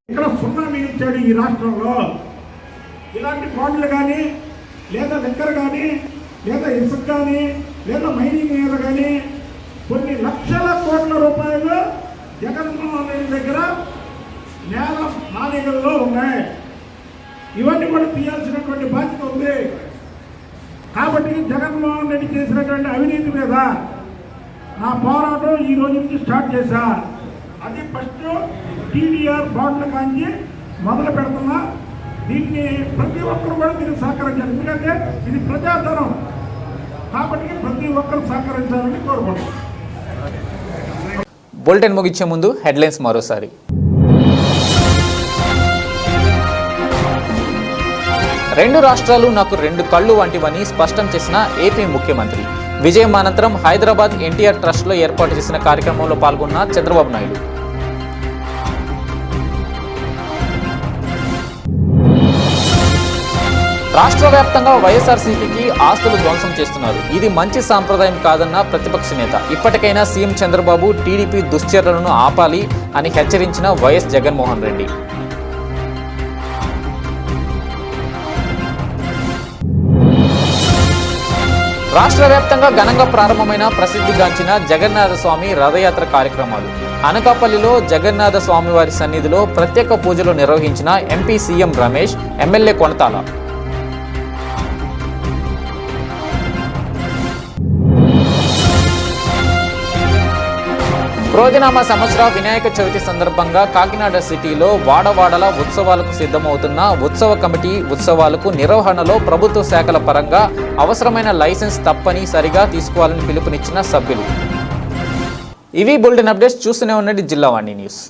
ఇక్కడ సున్నా మిగిల్చాడు ఈ రాష్ట్రంలో. ఇలాంటి బాండ్లు కానీ, లేదా లిక్కర్ కానీ, లేదా ఇసుక కానీ, లేదా మైనింగ్ మీద కానీ కొన్ని లక్షల కోట్ల రూపాయలు జగన్మోహన్ రెడ్డి దగ్గర నేల మాలికల్లో ఉన్నాయి. ఇవన్నీ కూడా తీయాల్సినటువంటి బాధ్యత ఉంది. కాబట్టి జగన్మోహన్ రెడ్డి చేసినటువంటి అవినీతి మీద నా పోరాటం ఈ రోజు నుంచి స్టార్ట్ చేశా. అది ఫస్ట్ టీడీఆర్ బాండ్ల కాంచి మొదలు పెడుతున్నా. దీన్ని ప్రతి ఒక్కరు కూడా దీన్ని సహకరించాలి. ఎందుకంటే ఇది ప్రజాధనం కాబట్టి ప్రతి ఒక్కరు సహకరించాలని కోరుకుంటున్నాం. బులెటిన్ ముగించే ముందు హెడ్లైన్స్ మరోసారి. రెండు రాష్ట్రాలు నాకు రెండు కళ్ళు వంటివని స్పష్టం చేసిన ఏపీ ముఖ్యమంత్రి. విజయం అనంతరం హైదరాబాద్ ఎన్టీఆర్ ట్రస్ట్లో ఏర్పాటు చేసిన కార్యక్రమంలో పాల్గొన్న చంద్రబాబు నాయుడు. రాష్ట్ర వ్యాప్తంగా వైఎస్ఆర్సీపీకి ఆస్తులు ధ్వంసం చేస్తున్నారు. ఇది మంచి సాంప్రదాయం కాదన్న ప్రతిపక్ష నేత. ఇప్పటికైనా సీఎం చంద్రబాబు టీడీపీ దుశ్చర్యలను ఆపాలి అని హెచ్చరించిన వైఎస్ జగన్మోహన్ రెడ్డి. రాష్ట్ర వ్యాప్తంగా ఘనంగా ప్రారంభమైన ప్రసిద్ధిగాంచిన జగన్నాథ స్వామి రథయాత్ర కార్యక్రమాలు. అనకాపల్లిలో జగన్నాథ స్వామివారి సన్నిధిలో ప్రత్యేక పూజలు నిర్వహించిన MP CM Ramesh, MLA Konathala. క్రోధినామ సంవత్సర వినాయక చవితి సందర్భంగా కాకినాడ సిటీలో వాడవాడల ఉత్సవాలకు సిద్ధమవుతున్న ఉత్సవ కమిటీ ఉత్సవాలకు నిర్వహణలో ప్రభుత్వ శాఖల పరంగా అవసరమైన లైసెన్స్ తప్పనిసరిగా తీసుకోవాలని పిలుపునిచ్చిన సభ్యులు. ఇవి బులెటిన్ అప్డేట్స్. చూస్తూనే ఉండండి జిల్లా వాణి న్యూస్.